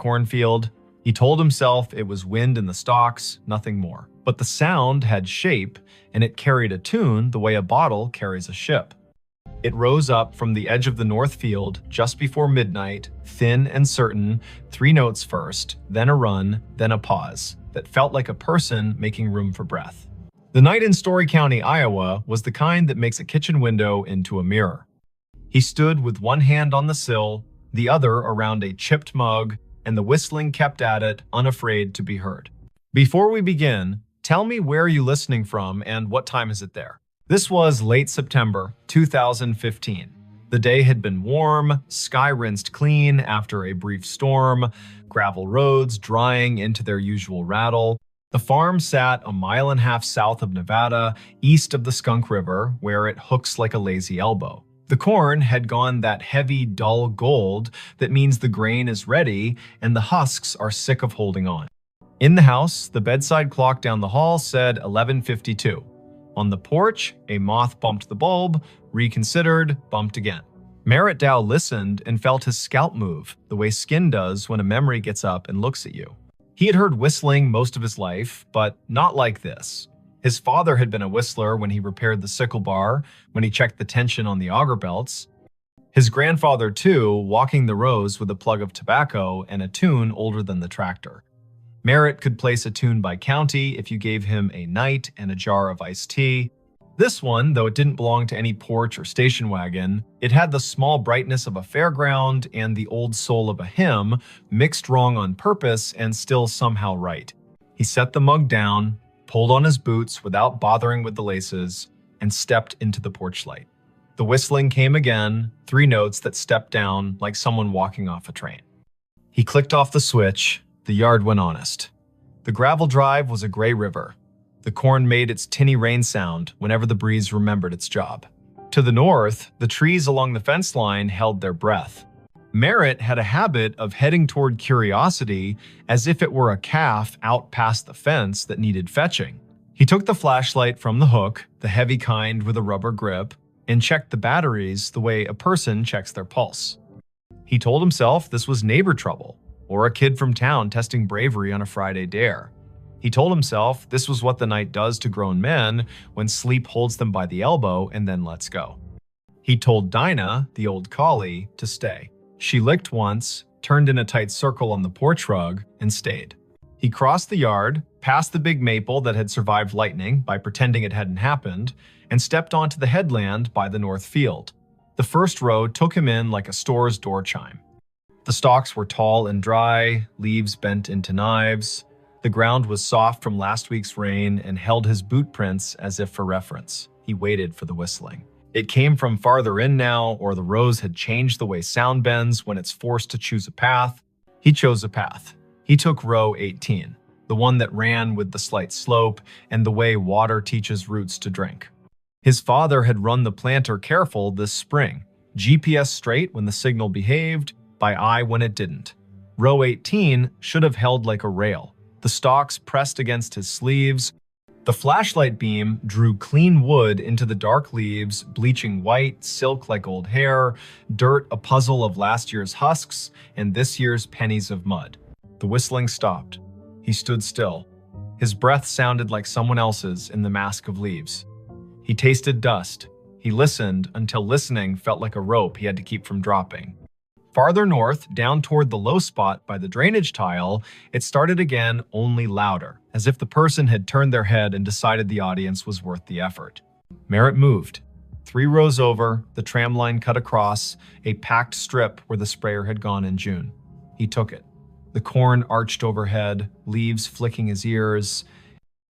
cornfield. He told himself it was wind in the stalks, nothing more. But the sound had shape, and it carried a tune the way a bottle carries a ship. It rose up from the edge of the north field just before midnight, thin and certain, 3 notes first, then a run, then a pause, that felt like a person making room for breath. The night in Story County, Iowa, was the kind that makes a kitchen window into a mirror. He stood with one hand on the sill, the other around a chipped mug, and the whistling kept at it, unafraid to be heard. Before we begin, tell me where you're listening from and what time is it there? This was late September 2015. The day had been warm, sky rinsed clean after a brief storm, gravel roads drying into their usual rattle. The farm sat a mile and a half south of Nevada, east of the Skunk River, where it hooks like a lazy elbow. The corn had gone that heavy, dull gold that means the grain is ready and the husks are sick of holding on. In the house, the bedside clock down the hall said 11:52. On the porch, a moth bumped the bulb, reconsidered, bumped again. Merritt Dow listened and felt his scalp move, the way skin does when a memory gets up and looks at you. He had heard whistling most of his life, but not like this. His father had been a whistler when he repaired the sickle bar, when he checked the tension on the auger belts. His grandfather, too, walking the rows with a plug of tobacco and a tune older than the tractor. Merritt could place a tune by county if you gave him a night and a jar of iced tea. This one, though it didn't belong to any porch or station wagon, it had the small brightness of a fairground and the old soul of a hymn, mixed wrong on purpose and still somehow right. He set the mug down, pulled on his boots without bothering with the laces, and stepped into the porch light. The whistling came again, 3 notes that stepped down like someone walking off a train. He clicked off the switch. The yard went honest. The gravel drive was a gray river. The corn made its tinny rain sound whenever the breeze remembered its job. To the north, the trees along the fence line held their breath. Merritt had a habit of heading toward curiosity as if it were a calf out past the fence that needed fetching. He took the flashlight from the hook, the heavy kind with a rubber grip, and checked the batteries the way a person checks their pulse. He told himself this was neighbor trouble, or a kid from town testing bravery on a Friday dare. He told himself this was what the night does to grown men when sleep holds them by the elbow and then lets go. He told Dinah, the old collie, to stay. She licked once, turned in a tight circle on the porch rug, and stayed. He crossed the yard, past the big maple that had survived lightning by pretending it hadn't happened, and stepped onto the headland by the north field. The first row took him in like a store's door chime. The stalks were tall and dry, leaves bent into knives. The ground was soft from last week's rain and held his boot prints as if for reference. He waited for the whistling. It came from farther in now, or the rows had changed the way sound bends when it's forced to choose a path. He chose a path. He took row 18, the one that ran with the slight slope and the way water teaches roots to drink. His father had run the planter careful this spring, GPS straight when the signal behaved, by eye when it didn't. Row 18 should have held like a rail. The stalks pressed against his sleeves. The flashlight beam drew clean wood into the dark leaves, bleaching white, silk like old hair, dirt a puzzle of last year's husks, and this year's pennies of mud. The whistling stopped. He stood still. His breath sounded like someone else's in the mask of leaves. He tasted dust. He listened until listening felt like a rope he had to keep from dropping. Farther north, down toward the low spot by the drainage tile, it started again, only louder, as if the person had turned their head and decided the audience was worth the effort. Merritt moved. 3 rows over, the tram line cut across, a packed strip where the sprayer had gone in June. He took it. The corn arched overhead, leaves flicking his ears.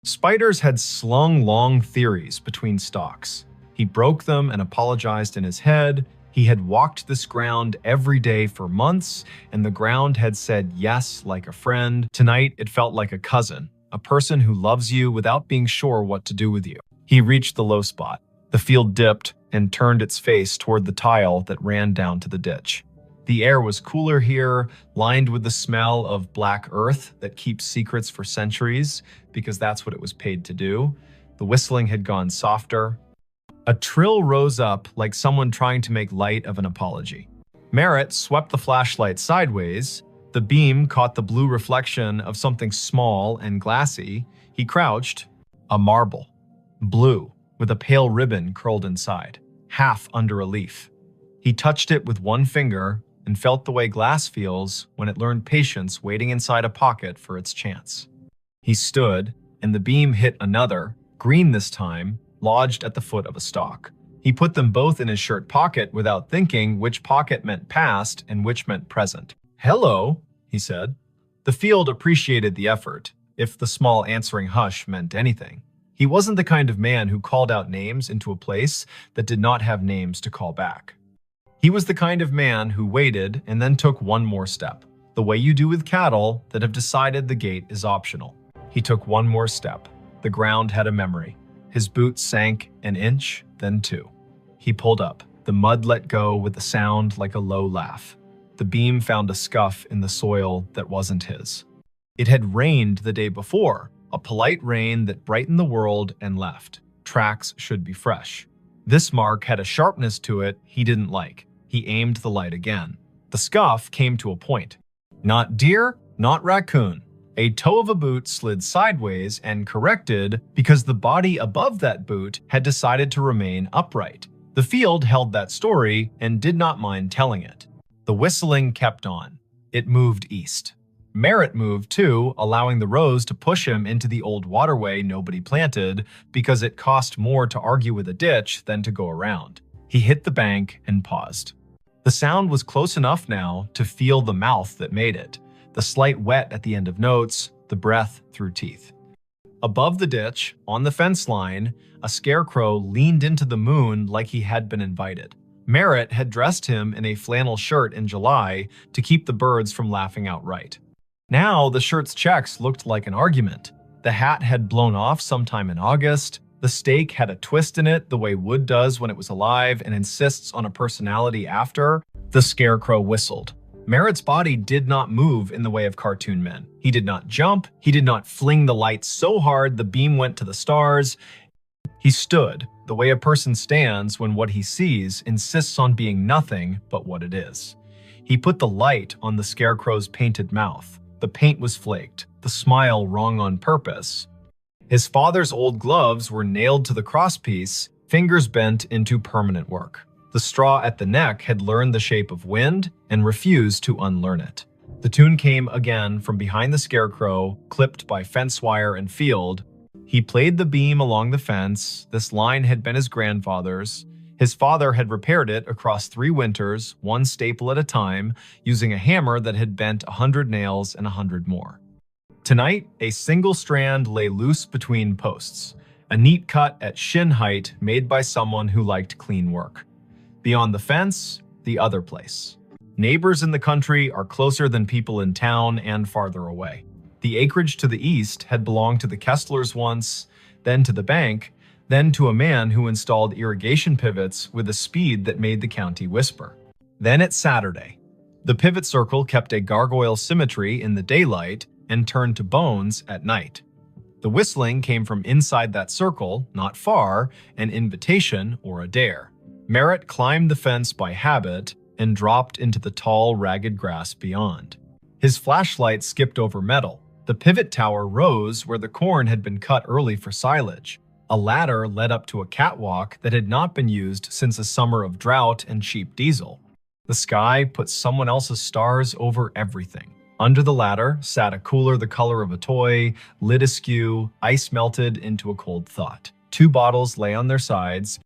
Spiders had slung long theories between stalks. He broke them and apologized in his head. He had walked this ground every day for months, and the ground had said yes like a friend. Tonight, it felt like a cousin, a person who loves you without being sure what to do with you. He reached the low spot. The field dipped and turned its face toward the tile that ran down to the ditch. The air was cooler here, lined with the smell of black earth that keeps secrets for centuries, because that's what it was paid to do. The whistling had gone softer. A trill rose up like someone trying to make light of an apology. Merritt swept the flashlight sideways. The beam caught the blue reflection of something small and glassy. He crouched. A marble. Blue, with a pale ribbon curled inside, half under a leaf. He touched it with one finger and felt the way glass feels when it learned patience waiting inside a pocket for its chance. He stood, and the beam hit another, green this time, lodged at the foot of a stalk. He put them both in his shirt pocket without thinking which pocket meant past and which meant present. "Hello," he said. The field appreciated the effort, if the small answering hush meant anything. He wasn't the kind of man who called out names into a place that did not have names to call back. He was the kind of man who waited and then took one more step, the way you do with cattle that have decided the gate is optional. He took one more step. The ground had a memory. His boots sank an inch, then two. He pulled up. The mud let go with a sound like a low laugh. The beam found a scuff in the soil that wasn't his. It had rained the day before, a polite rain that brightened the world and left. Tracks should be fresh. This mark had a sharpness to it he didn't like. He aimed the light again. The scuff came to a point. Not deer, not raccoon. A toe of a boot slid sideways and corrected because the body above that boot had decided to remain upright. The field held that story and did not mind telling it. The whistling kept on. It moved east. Merritt moved too, allowing the rows to push him into the old waterway nobody planted because it cost more to argue with a ditch than to go around. He hit the bank and paused. The sound was close enough now to feel the mouth that made it, the slight wet at the end of notes, the breath through teeth. Above the ditch, on the fence line, a scarecrow leaned into the moon like he had been invited. Merritt had dressed him in a flannel shirt in July to keep the birds from laughing outright. Now the shirt's checks looked like an argument. The hat had blown off sometime in August. The steak had a twist in it the way wood does when it was alive and insists on a personality after. The scarecrow whistled. Merritt's body did not move in the way of cartoon men. He did not jump. He did not fling the light so hard the beam went to the stars. He stood, the way a person stands when what he sees insists on being nothing but what it is. He put the light on the scarecrow's painted mouth. The paint was flaked, the smile wrong on purpose. His father's old gloves were nailed to the crosspiece, fingers bent into permanent work. The straw at the neck had learned the shape of wind and refused to unlearn it. The tune came again from behind the scarecrow, clipped by fence wire and field. He played the beam along the fence. This line had been his grandfather's. His father had repaired it across 3 winters, one staple at a time, using a hammer that had bent 100 nails and 100 more. Tonight, a single strand lay loose between posts, a neat cut at shin height made by someone who liked clean work. Beyond the fence, the other place. Neighbors in the country are closer than people in town and farther away. The acreage to the east had belonged to the Kesslers once, then to the bank, then to a man who installed irrigation pivots with a speed that made the county whisper. Then it's Saturday. The pivot circle kept a gargoyle symmetry in the daylight and turned to bones at night. The whistling came from inside that circle, not far, an invitation or a dare. Merritt climbed the fence by habit and dropped into the tall, ragged grass beyond. His flashlight skipped over metal. The pivot tower rose where the corn had been cut early for silage. A ladder led up to a catwalk that had not been used since a summer of drought and cheap diesel. The sky put someone else's stars over everything. Under the ladder sat a cooler the color of a toy, lid askew, ice melted into a cold thought. 2 bottles lay on their sides.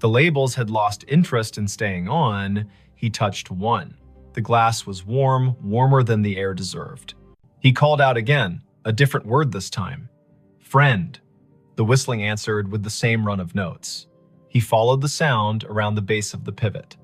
The labels had lost interest in staying on. He touched one. The glass was warm, warmer than the air deserved. He called out again, a different word this time. "Friend." The whistling answered with the same run of notes. He followed the sound around the base of the pivot.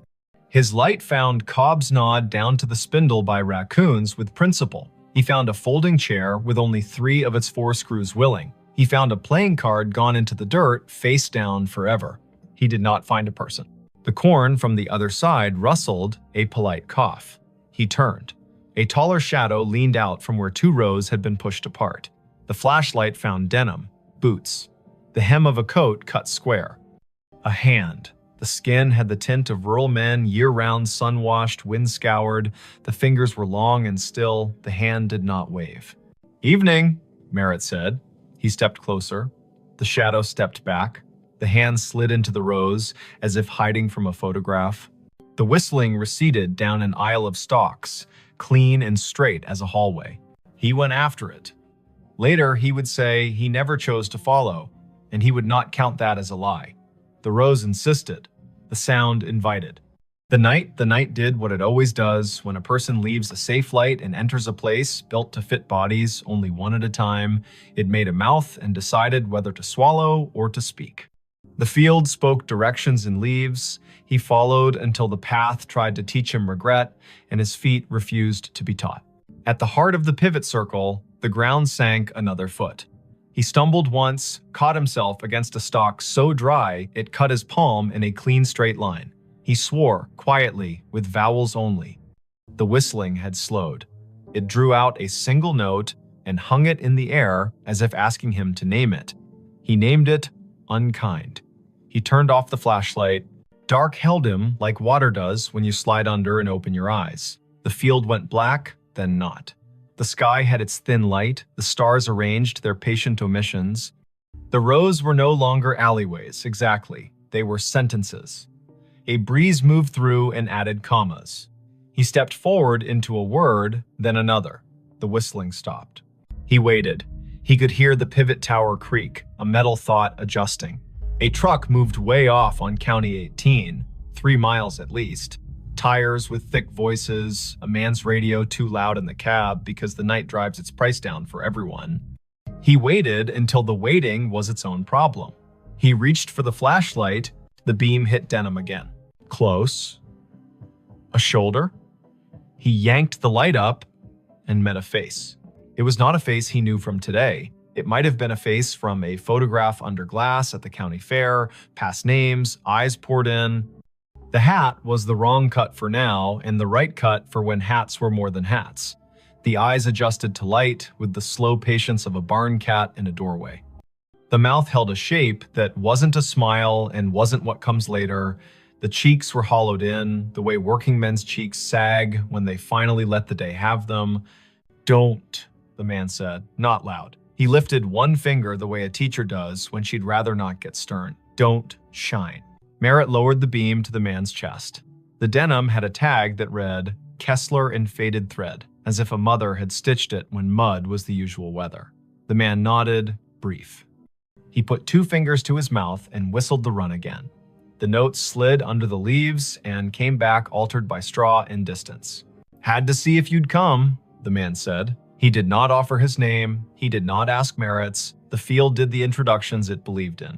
His light found Cobb's nod down to the spindle by raccoons with principle. He found a folding chair with only 3 of its 4 screws willing. He found a playing card gone into the dirt, face down forever. He did not find a person. The corn from the other side rustled, a polite cough. He turned. A taller shadow leaned out from where 2 rows had been pushed apart. The flashlight found denim, boots, the hem of a coat cut square. A hand. The skin had the tint of rural men, year-round, sun-washed, wind-scoured. The fingers were long and still. The hand did not wave. "Evening," Merritt said. He stepped closer. The shadow stepped back. The hand slid into the rows, as if hiding from a photograph. The whistling receded down an aisle of stalks, clean and straight as a hallway. He went after it. Later, he would say he never chose to follow, and he would not count that as a lie. The rows insisted. The sound invited. The night did what it always does when a person leaves a safe light and enters a place built to fit bodies only one at a time. It made a mouth and decided whether to swallow or to speak. The field spoke directions in leaves. He followed until the path tried to teach him regret, and his feet refused to be taught. At the heart of the pivot circle, the ground sank another foot. He stumbled once, caught himself against a stalk so dry it cut his palm in a clean straight line. He swore, quietly, with vowels only. The whistling had slowed. It drew out a single note and hung it in the air as if asking him to name it. He named it Unkind. He turned off the flashlight. Dark held him like water does when you slide under and open your eyes. The field went black, then not. The sky had its thin light, the stars arranged their patient omissions. The rows were no longer alleyways, exactly. They were sentences. A breeze moved through and added commas. He stepped forward into a word, then another. The whistling stopped. He waited. He could hear the pivot tower creak, a metal thought adjusting. A truck moved way off on County 18, 3 miles at least. Tires with thick voices, a man's radio too loud in the cab because the night drives its price down for everyone. He waited until the waiting was its own problem. He reached for the flashlight. The beam hit denim again. Close. A shoulder. He yanked the light up and met a face. It was not a face he knew from today. It might have been a face from a photograph under glass at the county fair, past names, eyes poured in. The hat was the wrong cut for now and the right cut for when hats were more than hats. The eyes adjusted to light with the slow patience of a barn cat in a doorway. The mouth held a shape that wasn't a smile and wasn't what comes later. The cheeks were hollowed in, the way working men's cheeks sag when they finally let the day have them. "Don't," the man said, not loud. He lifted one finger the way a teacher does when she'd rather not get stern. "Don't shine." Merritt lowered the beam to the man's chest. The denim had a tag that read, "Kessler in faded thread," as if a mother had stitched it when mud was the usual weather. The man nodded, brief. He put 2 fingers to his mouth and whistled the run again. The note slid under the leaves and came back altered by straw and distance. "Had to see if you'd come," the man said. He did not offer his name. He did not ask Merritt's. The field did the introductions it believed in.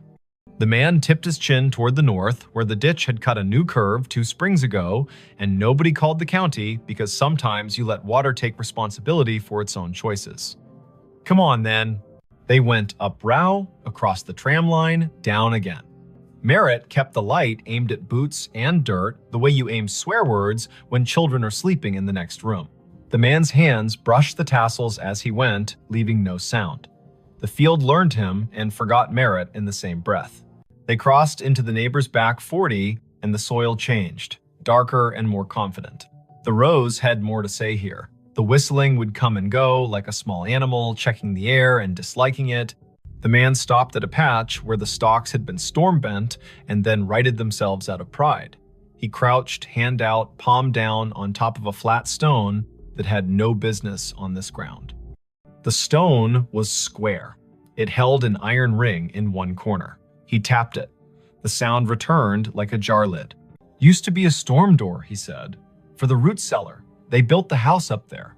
The man tipped his chin toward the north, where the ditch had cut a new curve 2 springs ago, and nobody called the county because sometimes you let water take responsibility for its own choices. "Come on, then." They went up Row, across the tram line, down again. Merritt kept the light aimed at boots and dirt, the way you aim swear words when children are sleeping in the next room. The man's hands brushed the tassels as he went, leaving no sound. The field learned him and forgot Merritt in the same breath. They crossed into the neighbor's back 40, and the soil changed, darker and more confident. The rows had more to say here. The whistling would come and go like a small animal, checking the air and disliking it. The man stopped at a patch where the stalks had been storm-bent and then righted themselves out of pride. He crouched, hand out, palm down, on top of a flat stone that had no business on this ground. The stone was square. It held an iron ring in one corner. He tapped it. The sound returned like a jar lid. "Used to be a storm door," he said. "For the root cellar. They built the house up there."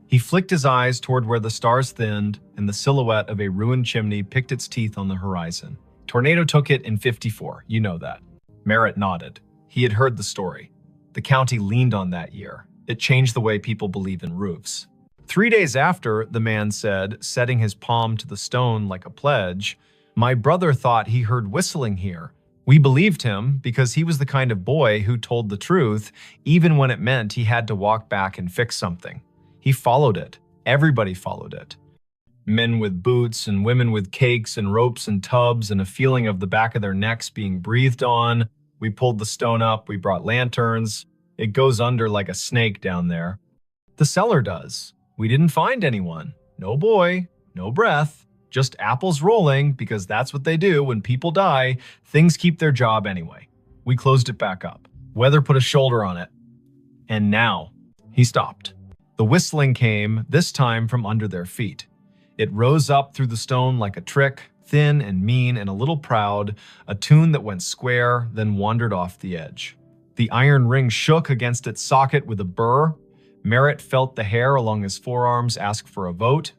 He flicked his eyes toward where the stars thinned and the silhouette of a ruined chimney picked its teeth on the horizon. "Tornado took it in '54, you know that." Merritt nodded. He had heard the story. The county leaned on that year. It changed the way people believe in roofs. 3 days after, the man said, setting his palm to the stone like a pledge, "My brother thought he heard whistling here. We believed him because he was the kind of boy who told the truth, even when it meant he had to walk back and fix something. He followed it. Everybody followed it. Men with boots and women with cakes and ropes and tubs and a feeling of the back of their necks being breathed on. We pulled the stone up, we brought lanterns. It goes under like a snake down there. The cellar does. We didn't find anyone. No boy, no breath. Just apples rolling, because that's what they do when people die. Things keep their job anyway. We closed it back up. Weather put a shoulder on it. And now, he stopped. The whistling came, this time from under their feet. It rose up through the stone like a trick, thin and mean and a little proud, a tune that went square, then wandered off the edge. The iron ring shook against its socket with a burr. Merritt felt the hair along his forearms ask for a vote.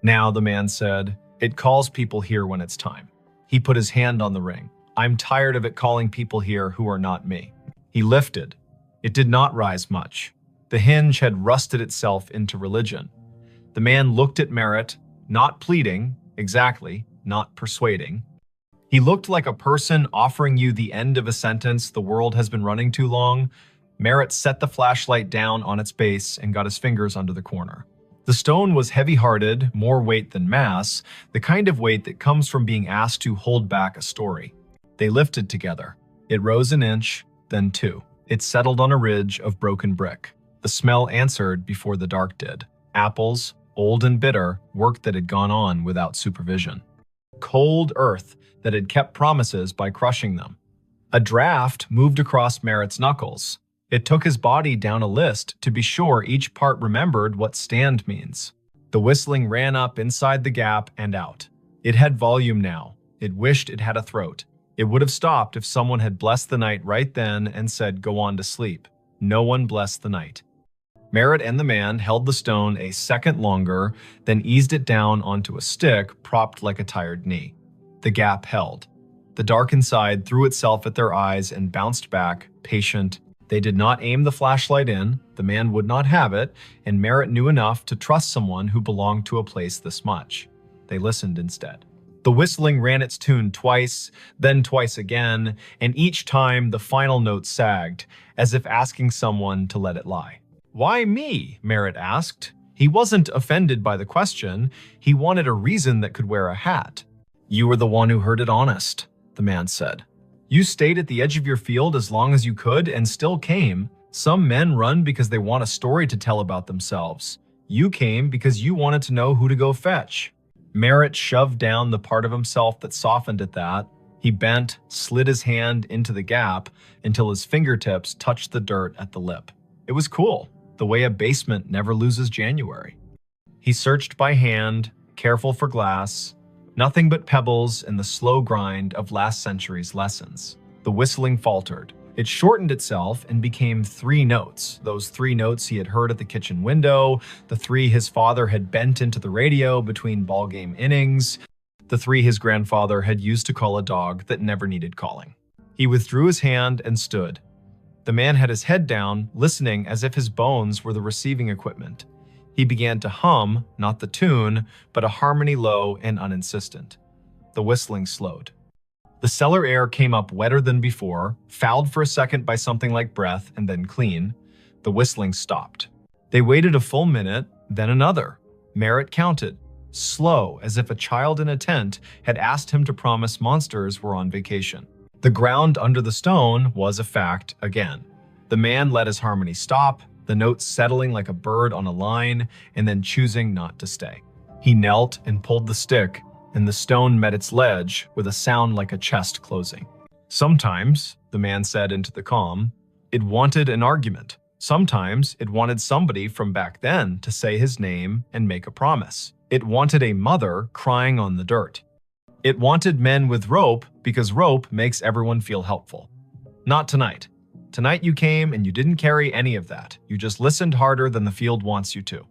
Now, the man said, it calls people here when it's time. He put his hand on the ring. I'm tired of it calling people here who are not me. He lifted. It did not rise much. The hinge had rusted itself into religion. The man looked at Merritt, not pleading, exactly, not persuading. He looked like a person offering you the end of a sentence the world has been running too long. Merritt set the flashlight down on its base and got his fingers under the corner. The stone was heavy-hearted, more weight than mass, the kind of weight that comes from being asked to hold back a story. They lifted together. It rose an inch, then two. It settled on a ridge of broken brick. The smell answered before the dark did. Apples, old and bitter, work that had gone on without supervision. Cold earth that had kept promises by crushing them. A draft moved across Merritt's knuckles. It took his body down a list to be sure each part remembered what stand means. The whistling ran up inside the gap and out. It had volume now. It wished it had a throat. It would have stopped if someone had blessed the night right then and said, go on to sleep. No one blessed the night. Merritt and the man held the stone a second longer, then eased it down onto a stick propped like a tired knee. The gap held. The dark inside threw itself at their eyes and bounced back, patient. They did not aim the flashlight in, the man would not have it, and Merritt knew enough to trust someone who belonged to a place this much. They listened instead. The whistling ran its tune twice, then twice again, and each time the final note sagged, as if asking someone to let it lie. Why me? Merritt asked. He wasn't offended by the question. He wanted a reason that could wear a hat. You were the one who heard it honest, the man said. You stayed at the edge of your field as long as you could and still came. Some men run because they want a story to tell about themselves. You came because you wanted to know who to go fetch. Merritt shoved down the part of himself that softened at that. He bent, slid his hand into the gap until his fingertips touched the dirt at the lip. It was cool, the way a basement never loses January. He searched by hand, careful for glass. Nothing but pebbles and the slow grind of last century's lessons. The whistling faltered. It shortened itself and became 3 notes, those 3 notes he had heard at the kitchen window, the 3 his father had bent into the radio between ballgame innings, the 3 his grandfather had used to call a dog that never needed calling. He withdrew his hand and stood. The man had his head down, listening as if his bones were the receiving equipment. He began to hum, not the tune, but a harmony low and uninsistent. The whistling slowed. The cellar air came up wetter than before, fouled for a second by something like breath, and then clean. The whistling stopped. They waited a full minute, then another. Merritt counted, slow, as if a child in a tent had asked him to promise monsters were on vacation. The ground under the stone was a fact again. The man let his harmony stop, the notes settling like a bird on a line, and then choosing not to stay. He knelt and pulled the stick, and the stone met its ledge with a sound like a chest closing. Sometimes, the man said into the calm, it wanted an argument. Sometimes it wanted somebody from back then to say his name and make a promise. It wanted a mother crying on the dirt. It wanted men with rope because rope makes everyone feel helpful. Not tonight. Tonight you came and you didn't carry any of that. You just listened harder than the field wants you to.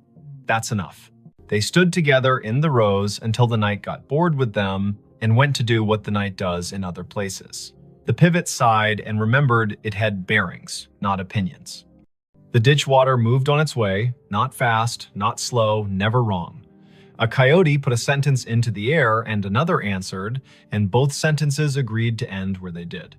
That's enough. They stood together in the rows until the night got bored with them and went to do what the night does in other places. The pivot sighed and remembered it had bearings, not opinions. The ditch water moved on its way, not fast, not slow, never wrong. A coyote put a sentence into the air and another answered, and both sentences agreed to end where they did.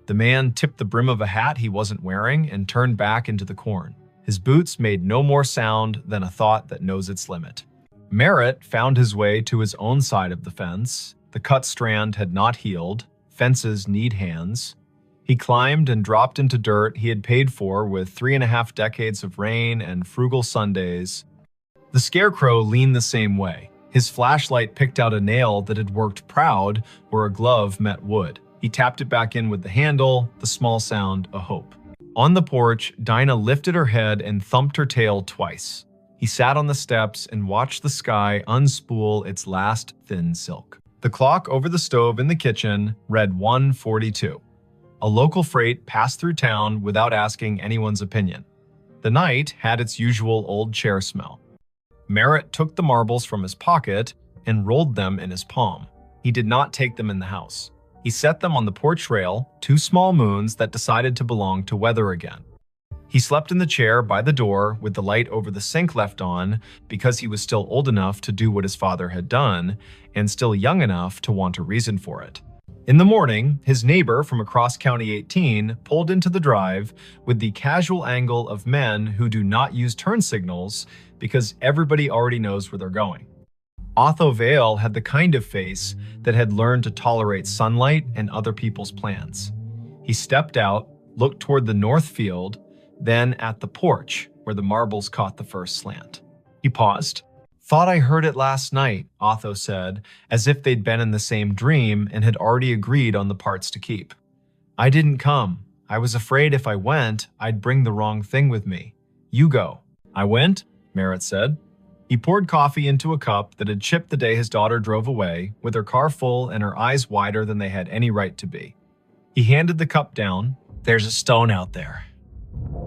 The man tipped the brim of a hat he wasn't wearing and turned back into the corn. His boots made no more sound than a thought that knows its limit. Merritt found his way to his own side of the fence. The cut strand had not healed. Fences need hands. He climbed and dropped into dirt he had paid for with 3.5 decades of rain and frugal Sundays. The scarecrow leaned the same way. His flashlight picked out a nail that had worked proud where a glove met wood. He tapped it back in with the handle, the small sound a hope. On the porch, Dinah lifted her head and thumped her tail twice. He sat on the steps and watched the sky unspool its last thin silk. The clock over the stove in the kitchen read 1:42. A local freight passed through town without asking anyone's opinion. The night had its usual old chair smell. Merritt took the marbles from his pocket and rolled them in his palm. He did not take them in the house. He set them on the porch rail, 2 small moons that decided to belong to weather again. He slept in the chair by the door with the light over the sink left on because he was still old enough to do what his father had done and still young enough to want a reason for it. In the morning, his neighbor from across County 18 pulled into the drive with the casual angle of men who do not use turn signals because everybody already knows where they're going. Otho Vale had the kind of face that had learned to tolerate sunlight and other people's plans. He stepped out, looked toward the north field, then at the porch where the marbles caught the first slant. He paused. "Thought I heard it last night," Otho said, as if they'd been in the same dream and had already agreed on the parts to keep. "I didn't come. I was afraid if I went, I'd bring the wrong thing with me. You go." "I went," Merritt said. He poured coffee into a cup that had chipped the day his daughter drove away, with her car full and her eyes wider than they had any right to be. He handed the cup down. "There's a stone out there.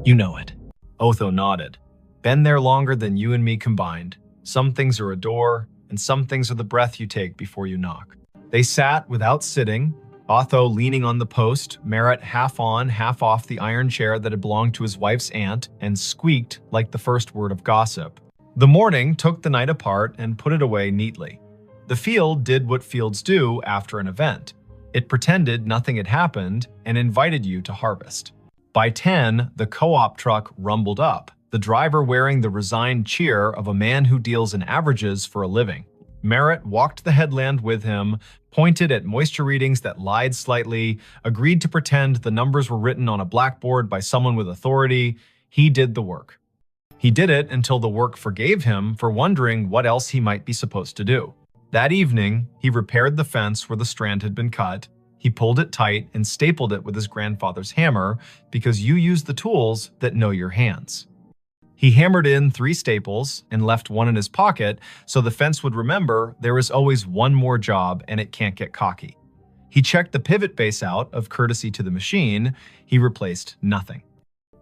You know it." Otho nodded. "Been there longer than you and me combined. Some things are a door, and some things are the breath you take before you knock." They sat without sitting, Otho leaning on the post, Merritt half on, half off the iron chair that had belonged to his wife's aunt, and squeaked like the first word of gossip. The morning took the night apart and put it away neatly. The field did what fields do after an event. It pretended nothing had happened and invited you to harvest. By 10, the co-op truck rumbled up, the driver wearing the resigned cheer of a man who deals in averages for a living. Merritt walked the headland with him, pointed at moisture readings that lied slightly, agreed to pretend the numbers were written on a blackboard by someone with authority. He did the work. He did it until the work forgave him for wondering what else he might be supposed to do. That evening, he repaired the fence where the strand had been cut. He pulled it tight and stapled it with his grandfather's hammer because you use the tools that know your hands. He hammered in 3 staples and left one in his pocket so the fence would remember there is always one more job and it can't get cocky. He checked the pivot base out of courtesy to the machine. He replaced nothing.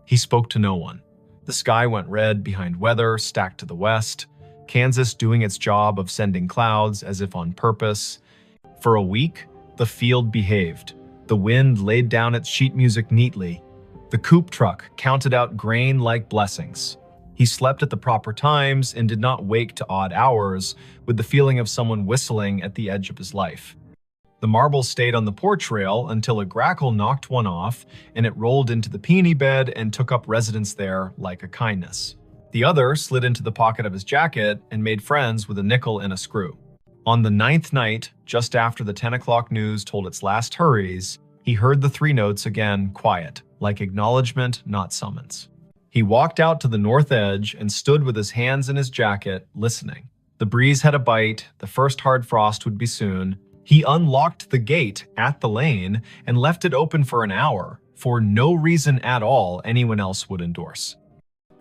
He spoke to no one. The sky went red behind weather stacked to the west, Kansas doing its job of sending clouds as if on purpose. For a week, the field behaved. The wind laid down its sheet music neatly. The coupe truck counted out grain like blessings. He slept at the proper times and did not wake to odd hours with the feeling of someone whistling at the edge of his life. The marbles stayed on the porch rail until a grackle knocked one off and it rolled into the peony bed and took up residence there like a kindness. The other slid into the pocket of his jacket and made friends with a nickel and a screw. On the 9th night, just after the 10 o'clock news told its last hurries, he heard the 3 notes again quiet, like acknowledgement, not summons. He walked out to the north edge and stood with his hands in his jacket, listening. The breeze had a bite, the first hard frost would be soon. He unlocked the gate at the lane and left it open for an hour, for no reason at all anyone else would endorse.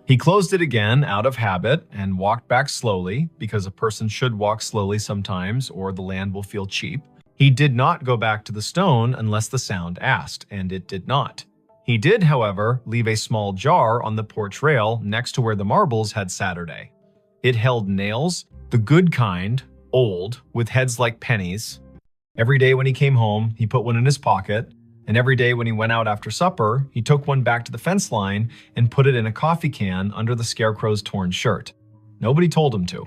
He closed it again out of habit and walked back slowly, because a person should walk slowly sometimes or the land will feel cheap. He did not go back to the stone unless the sound asked, and it did not. He did, however, leave a small jar on the porch rail next to where the marbles had Saturday. It held nails, the good kind, old, with heads like pennies. Every day when he came home, he put one in his pocket, and every day when he went out after supper, he took one back to the fence line and put it in a coffee can under the scarecrow's torn shirt. Nobody told him to.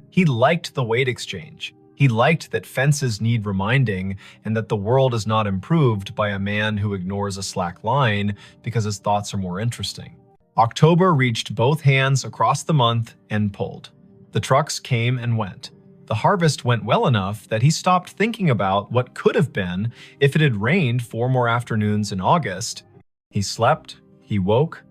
He liked the weight exchange. He liked that fences need reminding and that the world is not improved by a man who ignores a slack line because his thoughts are more interesting. October reached both hands across the month and pulled. The trucks came and went. The harvest went well enough that he stopped thinking about what could have been if it had rained 4 more afternoons in August. He slept, he woke.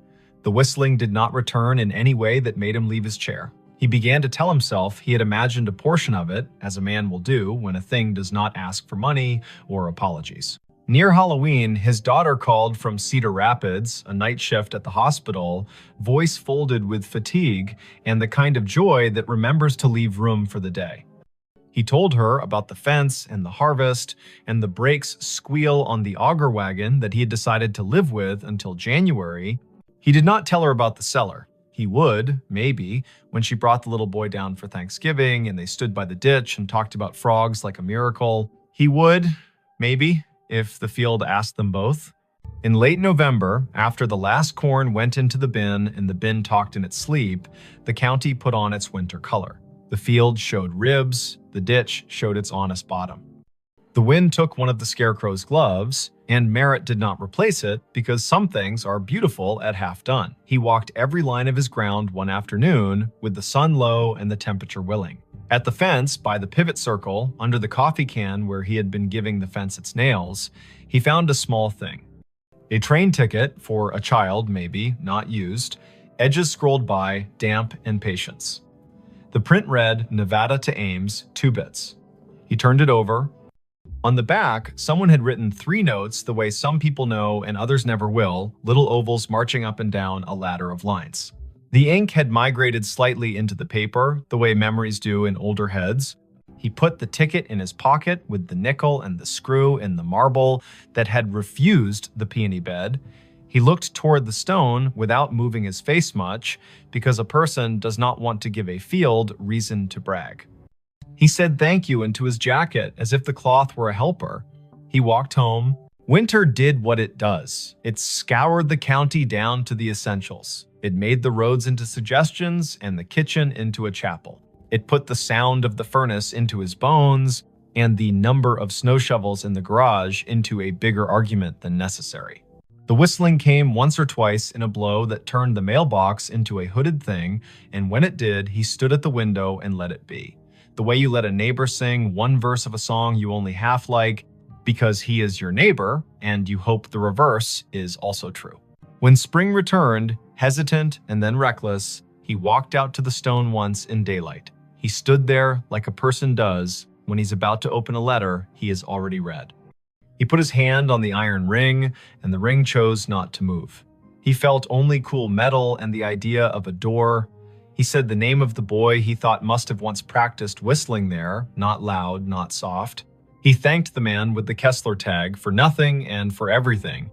The whistling did not return in any way that made him leave his chair. He began to tell himself he had imagined a portion of it, as a man will do when a thing does not ask for money or apologies. Near Halloween, his daughter called from Cedar Rapids, a night shift at the hospital, voice folded with fatigue and the kind of joy that remembers to leave room for the day. He told her about the fence and the harvest and the brakes squeal on the auger wagon that he had decided to live with until January. He did not tell her about the cellar. He would, maybe, when she brought the little boy down for Thanksgiving and they stood by the ditch and talked about frogs like a miracle. He would, maybe, if the field asked them both. In late November, after the last corn went into the bin and the bin talked in its sleep, the county put on its winter color. The field showed ribs, the ditch showed its honest bottom. The wind took one of the scarecrow's gloves, and Merritt did not replace it because some things are beautiful at half done. He walked every line of his ground one afternoon with the sun low and the temperature willing. At the fence, by the pivot circle, under the coffee can where he had been giving the fence its nails, he found a small thing. A train ticket for a child, maybe, not used, edges scrolled by, damp and patience. The print read, Nevada to Ames, 2 bits. He turned it over. On the back, someone had written 3 notes the way some people know and others never will, little ovals marching up and down a ladder of lines. The ink had migrated slightly into the paper, the way memories do in older heads. He put the ticket in his pocket with the nickel and the screw and the marble that had refused the peony bed. He looked toward the stone without moving his face much, because a person does not want to give a field reason to brag. He said thank you into his jacket as if the cloth were a helper. He walked home. Winter did what it does. It scoured the county down to the essentials. It made the roads into suggestions and the kitchen into a chapel. It put the sound of the furnace into his bones and the number of snow shovels in the garage into a bigger argument than necessary. The whistling came once or twice in a blow that turned the mailbox into a hooded thing, and when it did, he stood at the window and let it be. The way you let a neighbor sing one verse of a song you only half like because he is your neighbor, and you hope the reverse is also true. When spring returned, hesitant and then reckless, he walked out to the stone once in daylight. He stood there like a person does when he's about to open a letter he has already read. He put his hand on the iron ring, and the ring chose not to move. He felt only cool metal and the idea of a door. He said the name of the boy he thought must have once practiced whistling there, not loud, not soft. He thanked the man with the Kessler tag for nothing and for everything.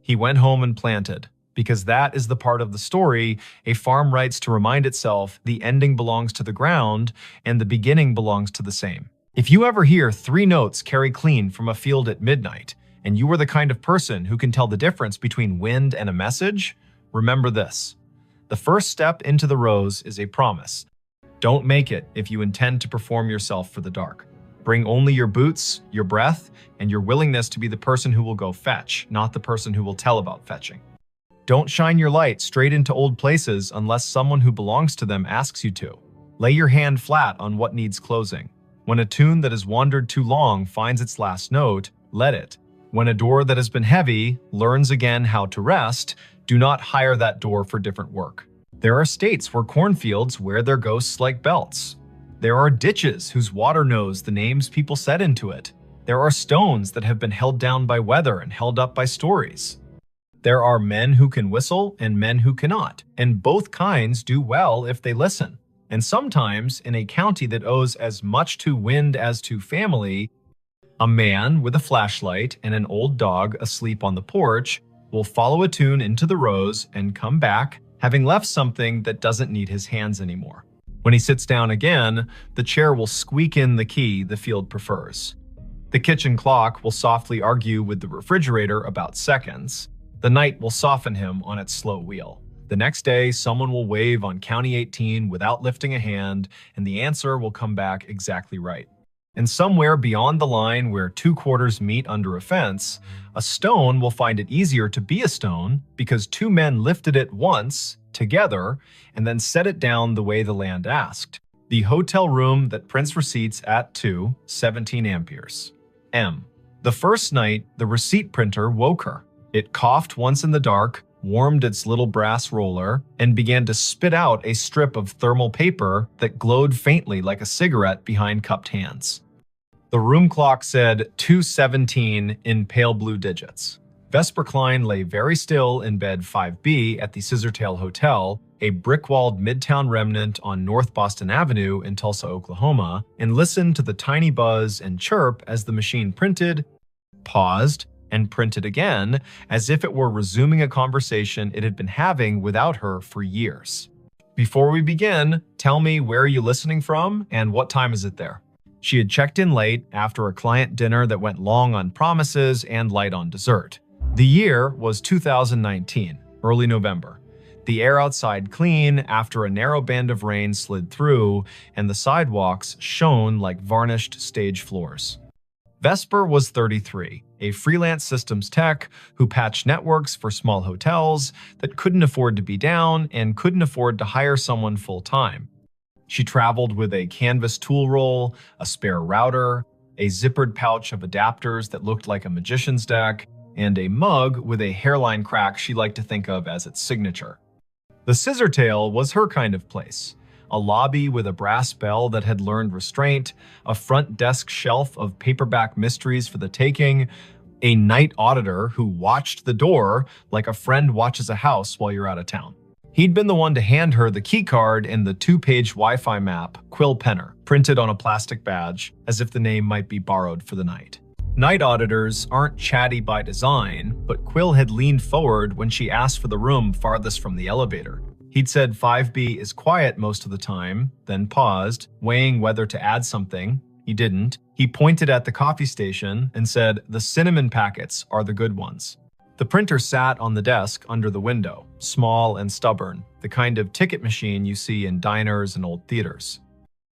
He went home and planted, because that is the part of the story a farm writes to remind itself the ending belongs to the ground and the beginning belongs to the same. If you ever hear 3 notes carry clean from a field at midnight, and you are the kind of person who can tell the difference between wind and a message, remember this. The first step into the rose is a promise. Don't make it if you intend to perform yourself for the dark. Bring only your boots, your breath, and your willingness to be the person who will go fetch, not the person who will tell about fetching. Don't shine your light straight into old places unless someone who belongs to them asks you to. Lay your hand flat on what needs closing. When a tune that has wandered too long finds its last note, let it. When a door that has been heavy learns again how to rest, do not hire that door for different work. There are states where cornfields wear their ghosts like belts. There are ditches whose water knows the names people set into it. There are stones that have been held down by weather and held up by stories. There are men who can whistle and men who cannot, and both kinds do well if they listen. And sometimes, in a county that owes as much to wind as to family, a man with a flashlight and an old dog asleep on the porch will follow a tune into the rose and come back, having left something that doesn't need his hands anymore. When he sits down again, the chair will squeak in the key the field prefers. The kitchen clock will softly argue with the refrigerator about seconds. The night will soften him on its slow wheel. The next day, someone will wave on County 18 without lifting a hand, and the answer will come back exactly right. And somewhere beyond the line where 2 quarters meet under a fence, a stone will find it easier to be a stone because 2 men lifted it once, together, and then set it down the way the land asked. The hotel room that prints receipts at 17 amperes. M. The first night, the receipt printer woke her. It coughed once in the dark, warmed its little brass roller, and began to spit out a strip of thermal paper that glowed faintly like a cigarette behind cupped hands. The room clock said 2:17 in pale blue digits. Vesper Klein lay very still in bed 5B at the Scissortail Hotel, a brick-walled midtown remnant on North Boston Avenue in Tulsa, Oklahoma, and listened to the tiny buzz and chirp as the machine printed, paused, and printed again, as if it were resuming a conversation it had been having without her for years. Before we begin, tell me where are you listening from and what time is it there? She had checked in late after a client dinner that went long on promises and light on dessert. The year was 2019, early November. The air outside clean after a narrow band of rain slid through, and the sidewalks shone like varnished stage floors. Vesper was 33, a freelance systems tech who patched networks for small hotels that couldn't afford to be down and couldn't afford to hire someone full-time. She traveled with a canvas tool roll, a spare router, a zippered pouch of adapters that looked like a magician's deck, and a mug with a hairline crack she liked to think of as its signature. The Scissortail was her kind of place. A lobby with a brass bell that had learned restraint, a front desk shelf of paperback mysteries for the taking, a night auditor who watched the door like a friend watches a house while you're out of town. He'd been the one to hand her the keycard and the 2-page Wi-Fi map, Quill Penner, printed on a plastic badge, as if the name might be borrowed for the night. Night auditors aren't chatty by design, but Quill had leaned forward when she asked for the room farthest from the elevator. He'd said 5B is quiet most of the time, then paused, weighing whether to add something. He didn't. He pointed at the coffee station and said, "The cinnamon packets are the good ones." The printer sat on the desk under the window, small and stubborn, the kind of ticket machine you see in diners and old theaters.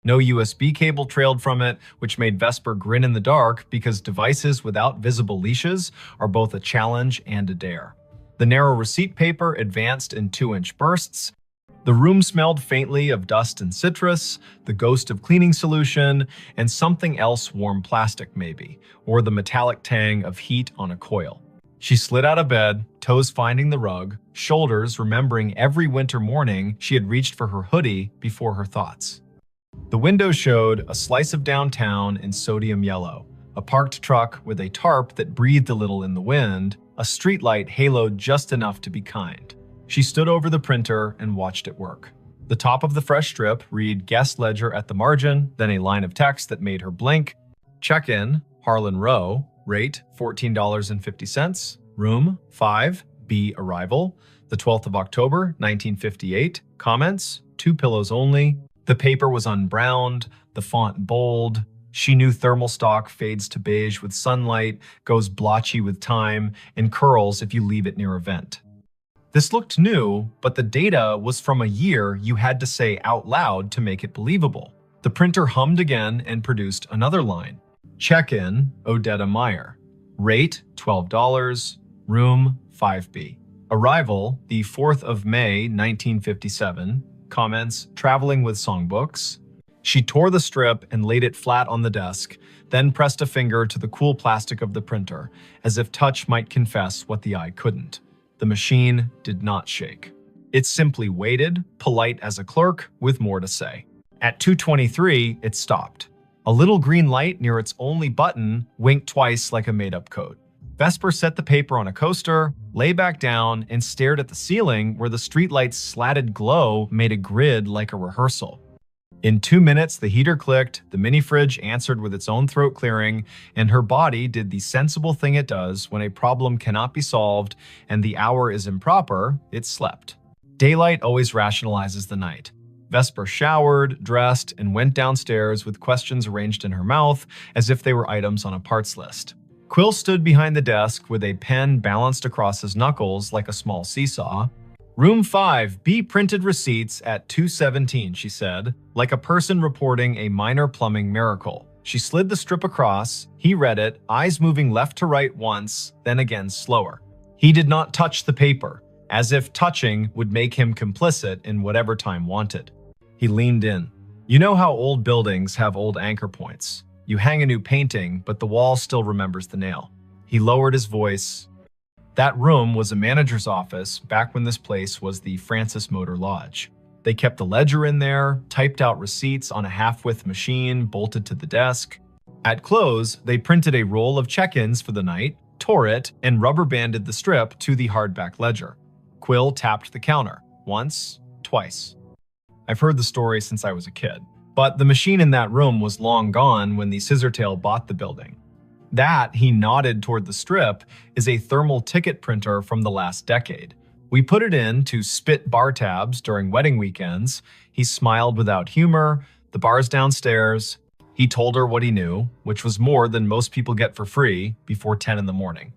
No USB cable trailed from it, which made Vesper grin in the dark because devices without visible leashes are both a challenge and a dare. The narrow receipt paper advanced in 2-inch bursts. The room smelled faintly of dust and citrus, the ghost of cleaning solution, and something else warm plastic maybe, or the metallic tang of heat on a coil. She slid out of bed, toes finding the rug, shoulders remembering every winter morning she had reached for her hoodie before her thoughts. The window showed a slice of downtown in sodium yellow, a parked truck with a tarp that breathed a little in the wind, a streetlight haloed just enough to be kind. She stood over the printer and watched it work. The top of the fresh strip read guest ledger at the margin, then a line of text that made her blink. Check-in, Harlan Row, rate $14.50, room 5B arrival, the 12th of October, 1958, comments, 2 pillows only. The paper was unbrowned, the font bold. She knew thermal stock fades to beige with sunlight, goes blotchy with time, and curls if you leave it near a vent. This looked new, but the data was from a year you had to say out loud to make it believable. The printer hummed again and produced another line. Check-in, Odetta Meyer. Rate, $12, room 5B. Arrival, the 4th of May, 1957. Comments, traveling with songbooks. She tore the strip and laid it flat on the desk, then pressed a finger to the cool plastic of the printer, as if touch might confess what the eye couldn't. The machine did not shake. It simply waited, polite as a clerk, with more to say. At 2:23, it stopped. A little green light near its only button winked twice like a made-up code. Vesper set the paper on a coaster, lay back down, and stared at the ceiling where the streetlight's slatted glow made a grid like a rehearsal. In 2 minutes, the heater clicked, the mini-fridge answered with its own throat clearing, and her body did the sensible thing it does when a problem cannot be solved and the hour is improper, it slept. Daylight always rationalizes the night. Vesper showered, dressed, and went downstairs with questions arranged in her mouth as if they were items on a parts list. Quill stood behind the desk with a pen balanced across his knuckles like a small seesaw. Room 5B printed receipts at 2:17, she said, like a person reporting a minor plumbing miracle. She slid the strip across, he read it, eyes moving left to right once, then again slower. He did not touch the paper, as if touching would make him complicit in whatever time wanted. He leaned in. You know how old buildings have old anchor points. You hang a new painting, but the wall still remembers the nail. He lowered his voice. That room was a manager's office back when this place was the Francis Motor Lodge. They kept a ledger in there, typed out receipts on a half-width machine bolted to the desk. At close, they printed a roll of check-ins for the night, tore it, and rubber-banded the strip to the hardback ledger. Quill tapped the counter. Once, twice. I've heard the story since I was a kid, but the machine in that room was long gone when the Scissortail bought the building. That, he nodded toward the strip, is a thermal ticket printer from the last decade. We put it in to spit bar tabs during wedding weekends. He smiled without humor. The bar's downstairs. He told her what he knew, which was more than most people get for free before 10 in the morning.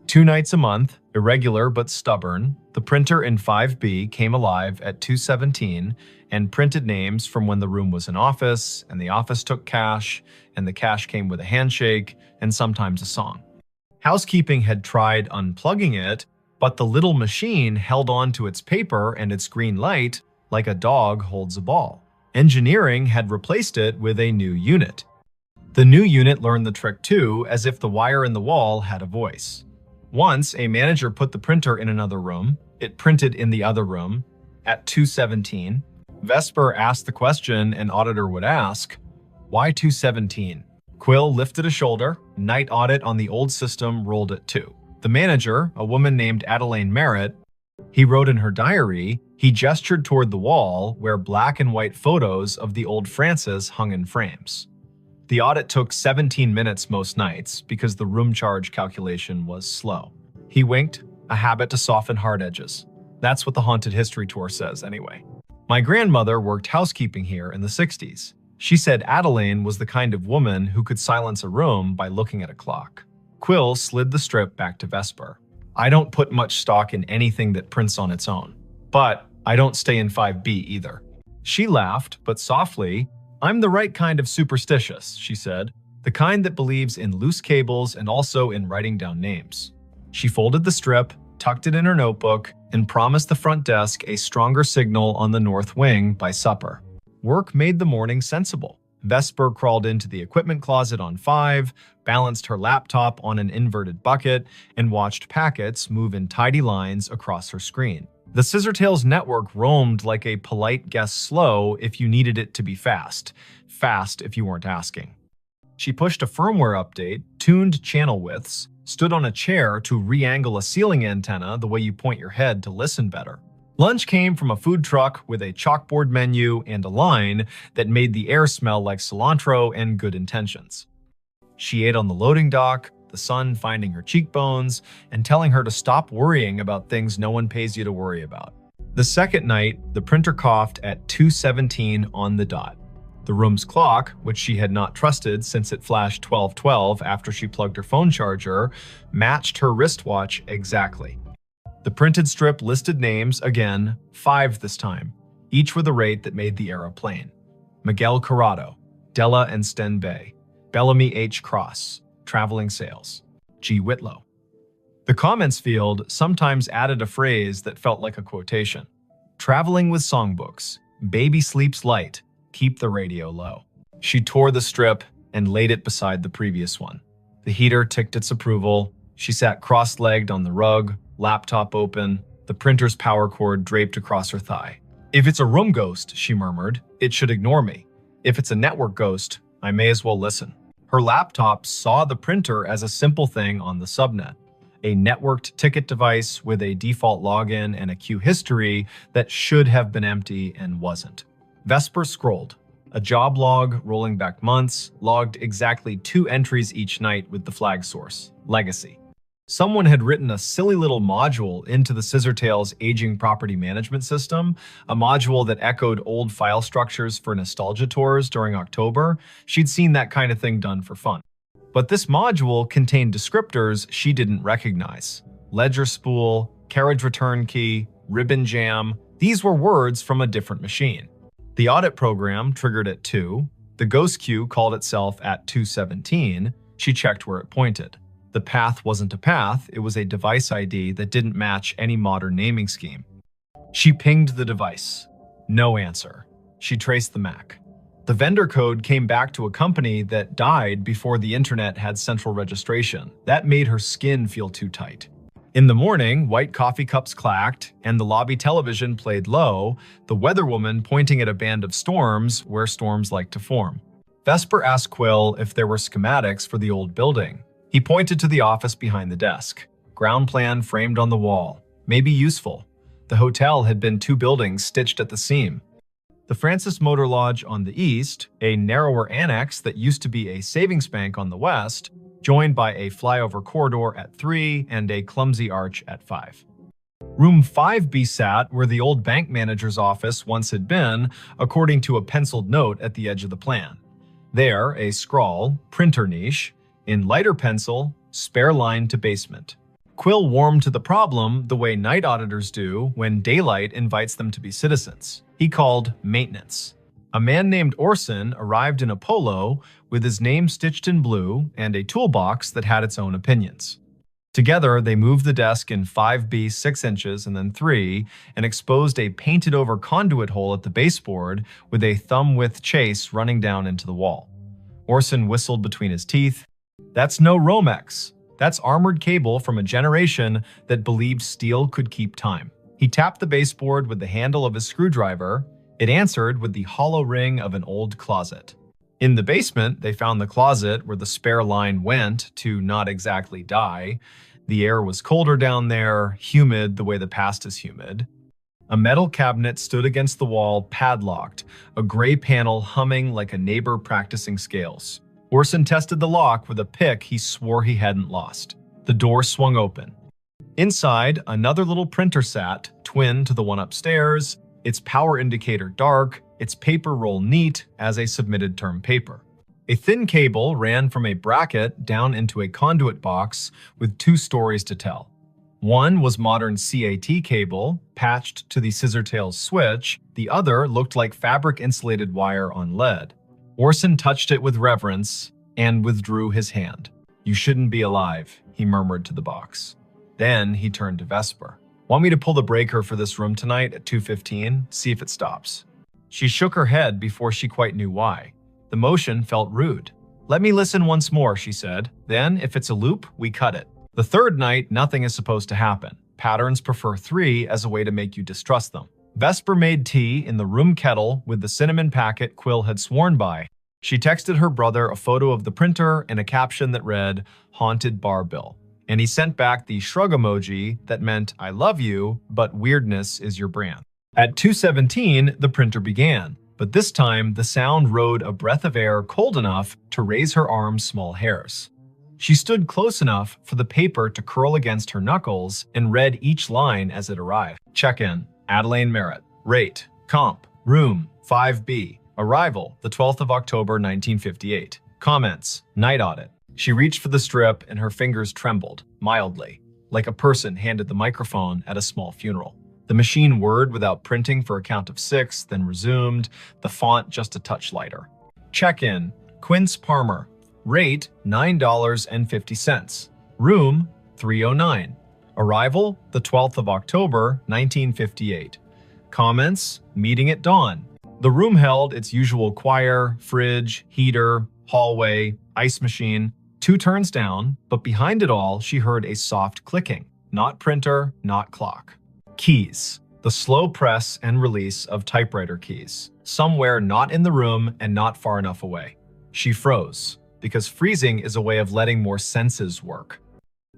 2 nights a month, irregular but stubborn, the printer in 5B came alive at 2:17 and printed names from when the room was an office, and the office took cash, and the cash came with a handshake, and sometimes a song. Housekeeping had tried unplugging it, but the little machine held on to its paper and its green light like a dog holds a ball. Engineering had replaced it with a new unit. The new unit learned the trick too, as if the wire in the wall had a voice. Once, a manager put the printer in another room. It printed in the other room. At 2:17, Vesper asked the question an auditor would ask, "Why 2:17?" Quill lifted a shoulder. Night audit on the old system rolled at 2. The manager, a woman named Adelaine Merritt, he wrote in her diary, he gestured toward the wall where black and white photos of the old Francis hung in frames. The audit took 17 minutes most nights because the room charge calculation was slow. He winked, a habit to soften hard edges. That's what the Haunted History Tour says anyway. My grandmother worked housekeeping here in the 60s. She said Adelaine was the kind of woman who could silence a room by looking at a clock. Quill slid the strip back to Vesper. I don't put much stock in anything that prints on its own. But I don't stay in 5B either. She laughed, but softly. I'm the right kind of superstitious, she said. The kind that believes in loose cables and also in writing down names. She folded the strip, tucked it in her notebook, and promised the front desk a stronger signal on the north wing by supper. Work made the morning sensible. Vesper crawled into the equipment closet on 5, balanced her laptop on an inverted bucket, and watched packets move in tidy lines across her screen. The Scissortails network roamed like a polite guess slow if you needed it to be fast. Fast if you weren't asking. She pushed a firmware update, tuned channel widths, stood on a chair to re-angle a ceiling antenna the way you point your head to listen better. Lunch came from a food truck with a chalkboard menu and a line that made the air smell like cilantro and good intentions. She ate on the loading dock, the sun finding her cheekbones and telling her to stop worrying about things no one pays you to worry about. The second night, the printer coughed at 2:17 on the dot. The room's clock, which she had not trusted since it flashed 12:12 after she plugged her phone charger, matched her wristwatch exactly. The printed strip listed names again, 5 this time, each with a rate that made the era plain. Miguel Corrado, Della and Sten Bay, Bellamy H. Cross, Traveling Sales, G. Whitlow. The comments field sometimes added a phrase that felt like a quotation. Traveling with songbooks, baby sleeps light, keep the radio low. She tore the strip and laid it beside the previous one. The heater ticked its approval. She sat cross-legged on the rug, laptop open, the printer's power cord draped across her thigh. If it's a room ghost, she murmured, it should ignore me. If it's a network ghost, I may as well listen. Her laptop saw the printer as a simple thing on the subnet, a networked ticket device with a default login and a queue history that should have been empty and wasn't. Vesper scrolled. A job log rolling back months logged exactly 2 entries each night with the flag source, Legacy. Someone had written a silly little module into the Scissortails aging property management system, a module that echoed old file structures for nostalgia tours during October. She'd seen that kind of thing done for fun. But this module contained descriptors she didn't recognize. Ledger spool, carriage return key, ribbon jam. These were words from a different machine. The audit program triggered at 2. The ghost queue called itself at 2:17. She checked where it pointed. The path wasn't a path, it was a device ID that didn't match any modern naming scheme. She pinged the device. No answer. She traced the MAC. The vendor code came back to a company that died before the internet had central registration. That made her skin feel too tight. In the morning, white coffee cups clacked, and the lobby television played low, the weatherwoman pointing at a band of storms where storms like to form. Vesper asked Quill if there were schematics for the old building. He pointed to the office behind the desk. Ground plan framed on the wall. Maybe useful. The hotel had been 2 buildings stitched at the seam. The Francis Motor Lodge on the east, a narrower annex that used to be a savings bank on the west, joined by a flyover corridor at 3 and a clumsy arch at 5. Room 5B sat where the old bank manager's office once had been, according to a penciled note at the edge of the plan. There, a scrawl, printer niche, in lighter pencil, spare line to basement. Quill warmed to the problem the way night auditors do when daylight invites them to be citizens. He called maintenance. A man named Orson arrived in a polo with his name stitched in blue and a toolbox that had its own opinions. Together, they moved the desk in 5B 6 inches and then 3 and exposed a painted-over conduit hole at the baseboard with a thumb-width chase running down into the wall. Orson whistled between his teeth. "That's no Romex. That's armored cable from a generation that believed steel could keep time." He tapped the baseboard with the handle of his screwdriver. It answered with the hollow ring of an old closet. In the basement, they found the closet where the spare line went to not exactly die. The air was colder down there, humid the way the past is humid. A metal cabinet stood against the wall, padlocked, a gray panel humming like a neighbor practicing scales. Orson tested the lock with a pick he swore he hadn't lost. The door swung open. Inside, another little printer sat, twin to the one upstairs, its power indicator dark, its paper roll neat as a submitted term paper. A thin cable ran from a bracket down into a conduit box with 2 stories to tell. One was modern CAT cable, patched to the scissortails switch. The other looked like fabric-insulated wire on lead. Orson touched it with reverence and withdrew his hand. "You shouldn't be alive," he murmured to the box. Then he turned to Vesper. "Want me to pull the breaker for this room tonight at 2:15? See if it stops." She shook her head before she quite knew why. The motion felt rude. "Let me listen once more," she said. "Then, if it's a loop, we cut it." The third night, nothing is supposed to happen. Patterns prefer 3 as a way to make you distrust them. Vesper made tea in the room kettle with the cinnamon packet Quill had sworn by. She texted her brother a photo of the printer and a caption that read, "Haunted Bar Bill." And he sent back the shrug emoji that meant, "I love you, but weirdness is your brand." At 2:17, the printer began, but this time the sound rode a breath of air cold enough to raise her arm's small hairs. She stood close enough for the paper to curl against her knuckles and read each line as it arrived. Check-in, Adelaine Merritt. Rate, comp, room, 5B. Arrival, the 12th of October, 1958. Comments, night audit. She reached for the strip and her fingers trembled, mildly, like a person handed the microphone at a small funeral. The machine whirred without printing for a count of 6, then resumed, the font just a touch lighter. Check-in, Quince Palmer. Rate, $9.50. Room, 309. Arrival, the 12th of October, 1958. Comments, meeting at dawn. The room held its usual choir, fridge, heater, hallway, ice machine. 2 turns down, but behind it all, she heard a soft clicking. Not printer, not clock. Keys. The slow press and release of typewriter keys. Somewhere not in the room and not far enough away. She froze, because freezing is a way of letting more senses work.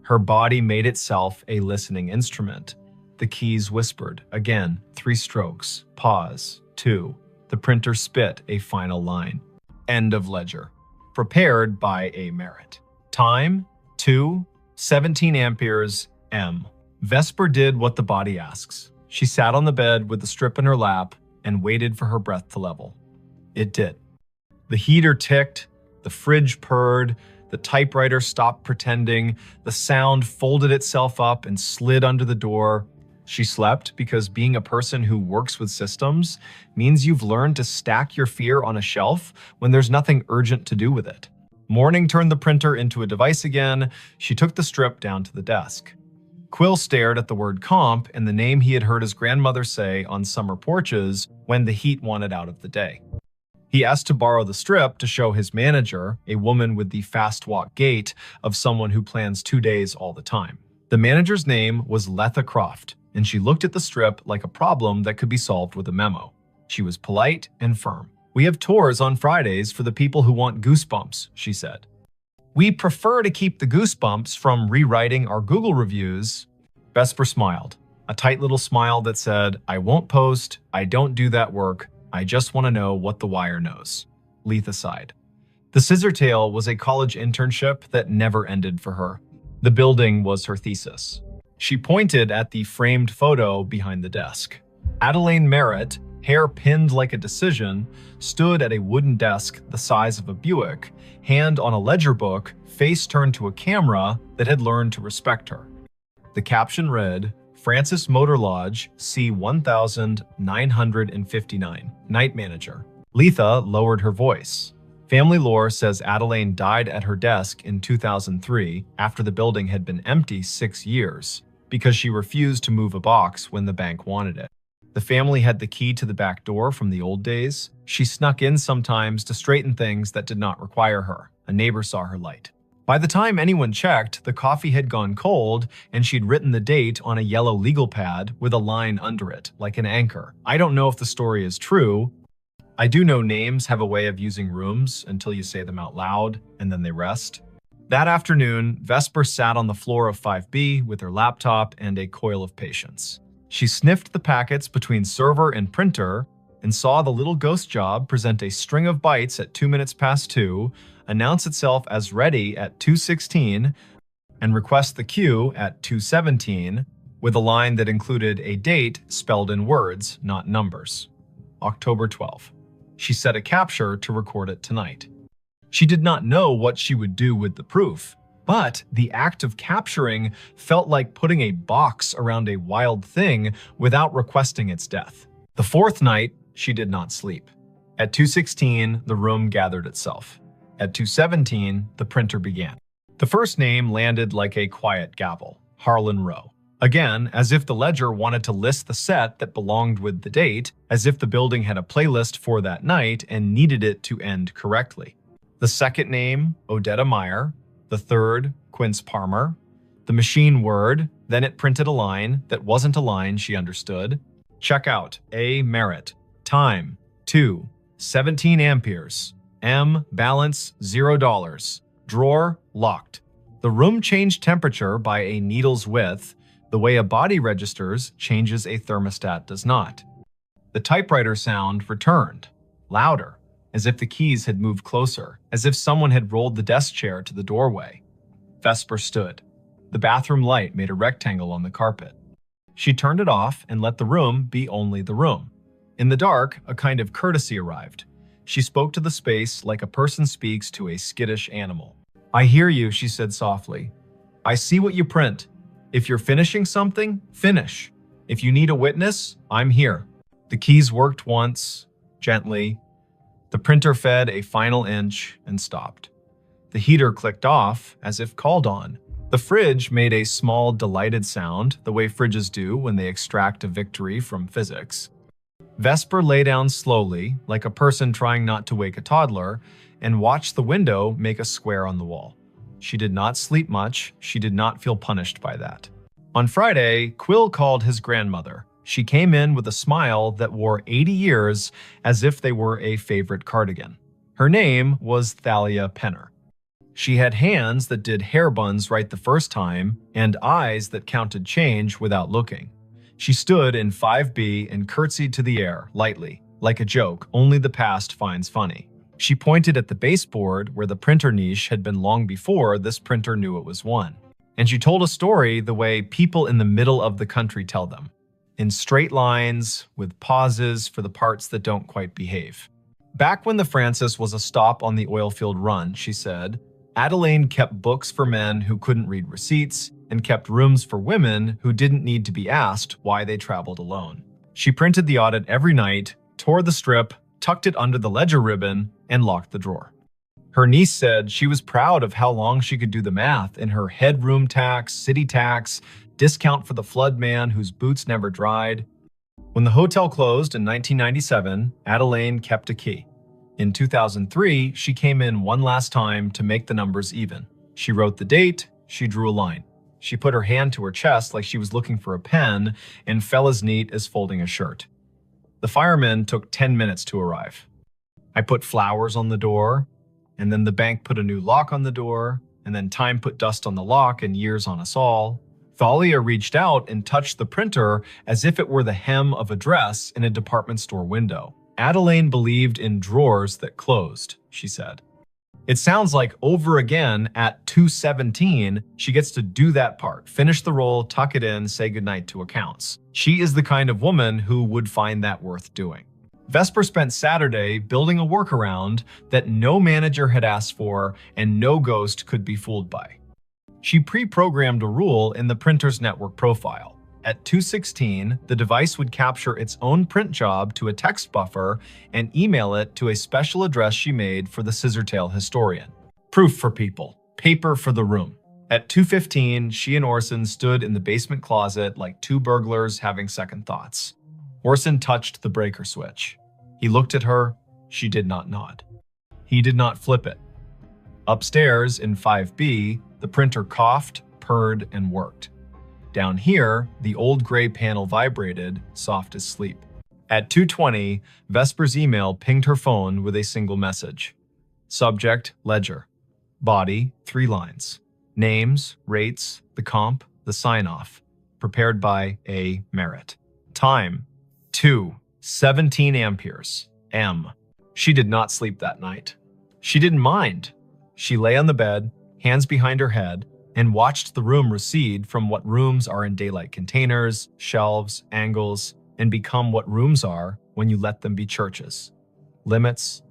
Her body made itself a listening instrument. The keys whispered. Again, 3 strokes. Pause. 2. The printer spit a final line. End of ledger. Prepared by A. Merritt. Time, 2:17 amperes, M. Vesper did what the body asks. She sat on the bed with the strip in her lap and waited for her breath to level. It did. The heater ticked, the fridge purred, the typewriter stopped pretending, the sound folded itself up and slid under the door. She slept because being a person who works with systems means you've learned to stack your fear on a shelf when there's nothing urgent to do with it. Morning turned the printer into a device again. She took the strip down to the desk. Quill stared at the word comp and the name he had heard his grandmother say on summer porches when the heat wanted out of the day. He asked to borrow the strip to show his manager, a woman with the fast walk gait of someone who plans 2 days all the time. The manager's name was Letha Croft, and she looked at the strip like a problem that could be solved with a memo. She was polite and firm. "We have tours on Fridays for the people who want goosebumps," she said. "We prefer to keep the goosebumps from rewriting our Google reviews." Vesper smiled, a tight little smile that said, "I won't post, I don't do that work, I just want to know what the wire knows." Letha sighed. The Scissor Tale was a college internship that never ended for her. The building was her thesis. She pointed at the framed photo behind the desk. Adelaine Merritt, hair pinned like a decision, stood at a wooden desk the size of a Buick, hand on a ledger book, face turned to a camera that had learned to respect her. The caption read, "Francis Motor Lodge, C1959, Night Manager." Letha lowered her voice. Family lore says Adelaine died at her desk in 2003 after the building had been empty 6 years because she refused to move a box when the bank wanted it. The family had the key to the back door from the old days. She snuck in sometimes to straighten things that did not require her. A neighbor saw her light. By the time anyone checked, the coffee had gone cold and she'd written the date on a yellow legal pad with a line under it, like an anchor. I don't know if the story is true. I do know names have a way of using rooms until you say them out loud and then they rest. That afternoon, Vesper sat on the floor of 5B with her laptop and a coil of patience. She sniffed the packets between server and printer and saw the little ghost job present a string of bytes at 2 minutes past 2, announce itself as ready at 2:16, and request the queue at 2:17 with a line that included a date spelled in words, not numbers. October 12. She set a capture to record it tonight. She did not know what she would do with the proof, but the act of capturing felt like putting a box around a wild thing without requesting its death. The fourth night, she did not sleep. At 2:16, the room gathered itself. At 2:17, the printer began. The first name landed like a quiet gavel, Harlan Rowe. Again, as if the ledger wanted to list the set that belonged with the date, as if the building had a playlist for that night and needed it to end correctly. The second name, Odetta Meyer. The third, Quince Palmer. The machine word, then it printed a line that wasn't a line she understood. Checkout, A. Merritt. Time, 2:17 amperes. M. Balance, $0. Drawer, locked. The room changed temperature by a needle's width. The way a body registers changes a thermostat does not. The typewriter sound returned, louder, as if the keys had moved closer, as if someone had rolled the desk chair to the doorway. Vesper stood. The bathroom light made a rectangle on the carpet. She turned it off and let the room be only the room. In the dark, a kind of courtesy arrived. She spoke to the space like a person speaks to a skittish animal. "I hear you," she said softly. "I see what you print. If you're finishing something, finish. If you need a witness, I'm here." The keys worked once, gently. The printer fed a final inch and stopped. The heater clicked off as if called on. The fridge made a small, delighted sound, the way fridges do when they extract a victory from physics. Vesper lay down slowly, like a person trying not to wake a toddler, and watched the window make a square on the wall. She did not sleep much. She did not feel punished by that. On Friday, Quill called his grandmother. She came in with a smile that wore 80 years as if they were a favorite cardigan. Her name was Thalia Penner. She had hands that did hair buns right the first time and eyes that counted change without looking. She stood in 5B and curtsied to the air, lightly, like a joke only the past finds funny. She pointed at the baseboard where the printer niche had been long before this printer knew it was one. And she told a story the way people in the middle of the country tell them, in straight lines, with pauses for the parts that don't quite behave. Back when the Francis was a stop on the oilfield run, she said, Adelaine kept books for men who couldn't read receipts and kept rooms for women who didn't need to be asked why they traveled alone. She printed the audit every night, tore the strip, tucked it under the ledger ribbon, and locked the drawer. Her niece said she was proud of how long she could do the math in her headroom tax, city tax, discount for the flood man whose boots never dried. When the hotel closed in 1997, Adelaine kept a key. In 2003, she came in one last time to make the numbers even. She wrote the date, she drew a line. She put her hand to her chest like she was looking for a pen and fell as neat as folding a shirt. The firemen took 10 minutes to arrive. I put flowers on the door, and then the bank put a new lock on the door, and then time put dust on the lock and years on us all. Thalia reached out and touched the printer as if it were the hem of a dress in a department store window. Adelaine believed in drawers that closed, she said. It sounds like over again at 2:17, she gets to do that part, finish the roll, tuck it in, say goodnight to accounts. She is the kind of woman who would find that worth doing. Vesper spent Saturday building a workaround that no manager had asked for and no ghost could be fooled by. She pre-programmed a rule in the printer's network profile. At 2:16, the device would capture its own print job to a text buffer and email it to a special address she made for the Scissortail historian. Proof for people, paper for the room. At 2:15, she and Orson stood in the basement closet like two burglars having second thoughts. Orson touched the breaker switch. He looked at her. She did not nod. He did not flip it. Upstairs in 5B, the printer coughed, purred, and worked. Down here, the old gray panel vibrated, soft as sleep. At 2:20, Vesper's email pinged her phone with a single message. Subject, ledger. Body, 3 lines. Names, rates, the comp, the sign-off. Prepared by A. Merritt. Time, 2:17 amperes. M. She did not sleep that night. She didn't mind. She lay on the bed, hands behind her head, and watched the room recede from what rooms are in daylight containers, shelves, angles, and become what rooms are when you let them be churches. Limits,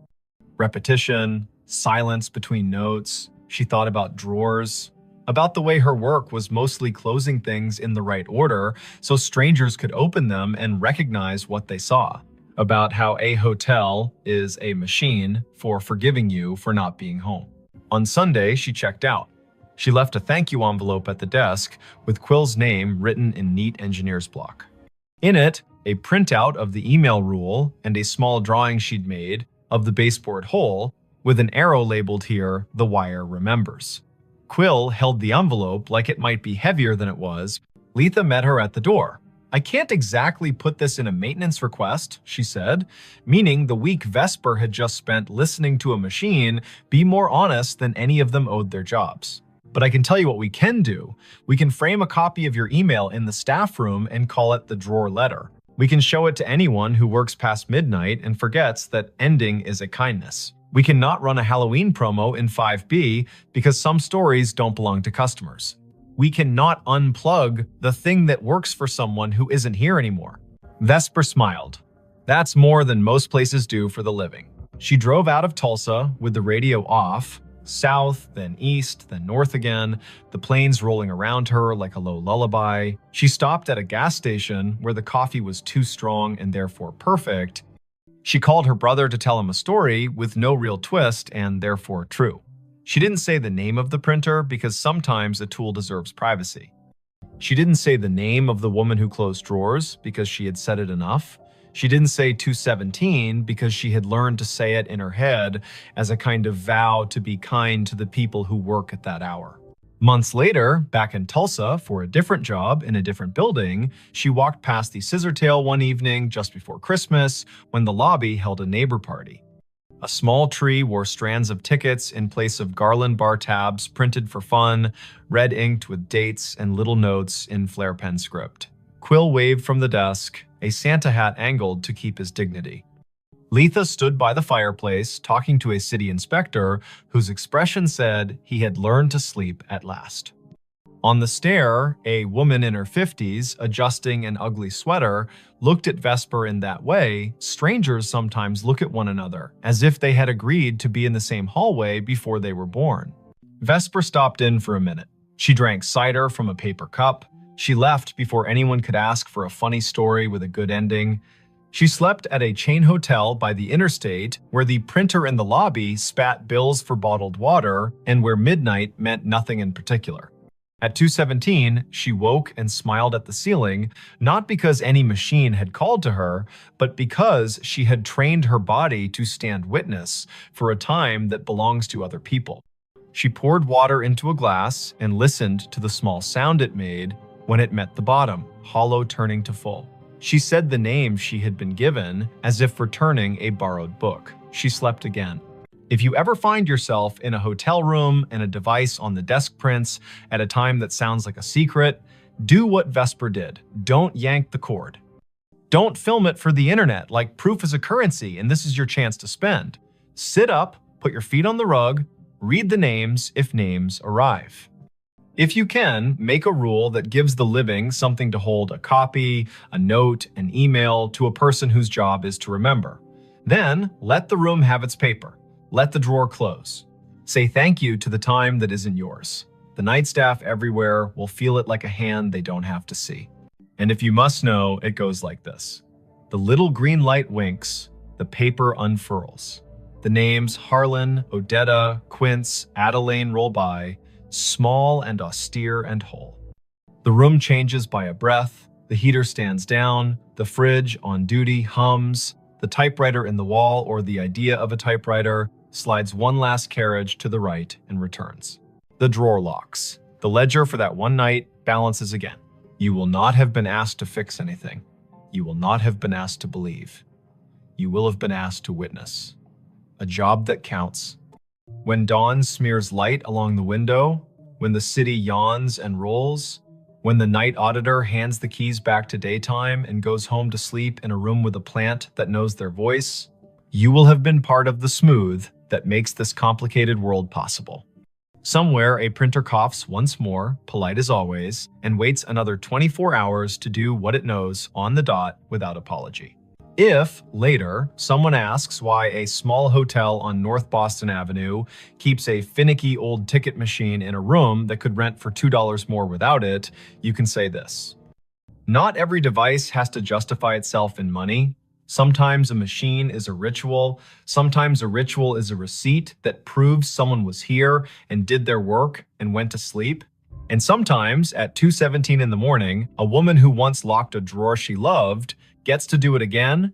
repetition, silence between notes. She thought about drawers, about the way her work was mostly closing things in the right order so strangers could open them and recognize what they saw. About how a hotel is a machine for forgiving you for not being home. On Sunday, she checked out. She left a thank you envelope at the desk with Quill's name written in neat engineer's block. In it, a printout of the email rule and a small drawing she'd made of the baseboard hole with an arrow labeled here, "The wire remembers." Quill held the envelope like it might be heavier than it was. Letha met her at the door. "I can't exactly put this in a maintenance request," she said, meaning the week Vesper had just spent listening to a machine be more honest than any of them owed their jobs. "But I can tell you what we can do. We can frame a copy of your email in the staff room and call it the drawer letter. We can show it to anyone who works past midnight and forgets that ending is a kindness. We cannot run a Halloween promo in 5B because some stories don't belong to customers. We cannot unplug the thing that works for someone who isn't here anymore." Vesper smiled. That's more than most places do for the living. She drove out of Tulsa with the radio off, south, then east, then north again, the planes rolling around her like a low lullaby. She stopped at a gas station where the coffee was too strong and therefore perfect. She called her brother to tell him a story with no real twist and therefore true. She didn't say the name of the printer because sometimes a tool deserves privacy. She didn't say the name of the woman who closed drawers because she had said it enough. She didn't say 2:17 because she had learned to say it in her head as a kind of vow to be kind to the people who work at that hour. Months later, back in Tulsa for a different job in a different building, she walked past the Scissortail one evening just before Christmas when the lobby held a neighbor party. A small tree wore strands of tickets in place of garland bar tabs printed for fun, red inked with dates and little notes in flare pen script. Quill waved from the desk, a Santa hat angled to keep his dignity. Letha stood by the fireplace talking to a city inspector whose expression said he had learned to sleep at last. On the stair, a woman in her 50s, adjusting an ugly sweater, looked at Vesper in that way strangers sometimes look at one another, as if they had agreed to be in the same hallway before they were born. Vesper stopped in for a minute. She drank cider from a paper cup. She left before anyone could ask for a funny story with a good ending. She slept at a chain hotel by the interstate where the printer in the lobby spat bills for bottled water and where midnight meant nothing in particular. At 2:17, she woke and smiled at the ceiling, not because any machine had called to her, but because she had trained her body to stand witness for a time that belongs to other people. She poured water into a glass and listened to the small sound it made when it met the bottom, hollow turning to full. She said the name she had been given as if returning a borrowed book. She slept again. If you ever find yourself in a hotel room and a device on the desk prints at a time that sounds like a secret, do what Vesper did. Don't yank the cord. Don't film it for the internet like proof is a currency and this is your chance to spend. Sit up, put your feet on the rug, read the names if names arrive. If you can, make a rule that gives the living something to hold a copy, a note, an email to a person whose job is to remember. Then let the room have its paper. Let the drawer close. Say thank you to the time that isn't yours. The night staff everywhere will feel it like a hand they don't have to see. And if you must know, it goes like this. The little green light winks, the paper unfurls. The names Harlan, Odetta, Quince, Adeline roll by, small and austere and whole. The room changes by a breath, the heater stands down, the fridge on duty hums, the typewriter in the wall or the idea of a typewriter slides one last carriage to the right and returns. The drawer locks. The ledger for that one night balances again. You will not have been asked to fix anything. You will not have been asked to believe. You will have been asked to witness. A job that counts. When dawn smears light along the window, when the city yawns and rolls, when the night auditor hands the keys back to daytime and goes home to sleep in a room with a plant that knows their voice, you will have been part of the smooth that makes this complicated world possible. Somewhere, a printer coughs once more, polite as always, and waits another 24 hours to do what it knows on the dot without apology. If, later, someone asks why a small hotel on North Boston Avenue keeps a finicky old ticket machine in a room that could rent for $2 more without it, you can say this. Not every device has to justify itself in money. Sometimes a machine is a ritual. Sometimes a ritual is a receipt that proves someone was here and did their work and went to sleep. And sometimes, at 2:17 in the morning, a woman who once locked a drawer she loved gets to do it again,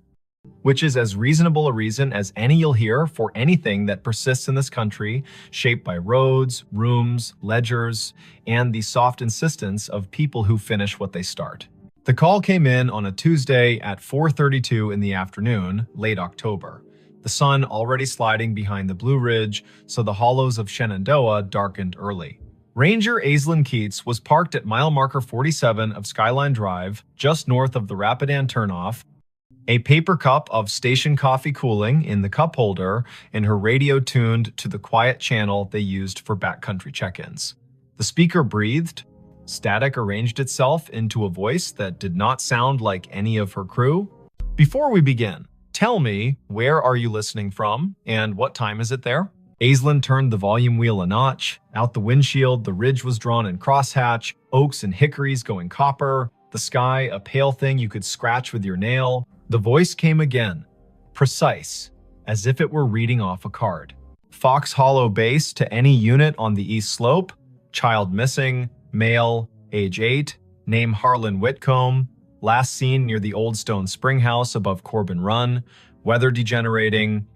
which is as reasonable a reason as any you'll hear for anything that persists in this country, shaped by roads, rooms, ledgers, and the soft insistence of people who finish what they start. The call came in on a Tuesday at 4:32 in the afternoon, late October. The sun already sliding behind the Blue Ridge, so the hollows of Shenandoah darkened early. Ranger Aislinn Keats was parked at mile marker 47 of Skyline Drive, just north of the Rapidan turnoff, a paper cup of station coffee cooling in the cup holder, and her radio tuned to the quiet channel they used for backcountry check-ins. The speaker breathed. Static arranged itself into a voice that did not sound like any of her crew. Before we begin, tell me, where are you listening from, and what time is it there? Aislinn turned the volume wheel a notch. Out the windshield, the ridge was drawn in crosshatch, oaks and hickories going copper, the sky a pale thing you could scratch with your nail. The voice came again, precise, as if it were reading off a card. Fox Hollow base to any unit on the east slope, child missing, male, age 8, name Harlan Whitcomb, last seen near the Old Stone Spring House above Corbin Run, weather degenerating,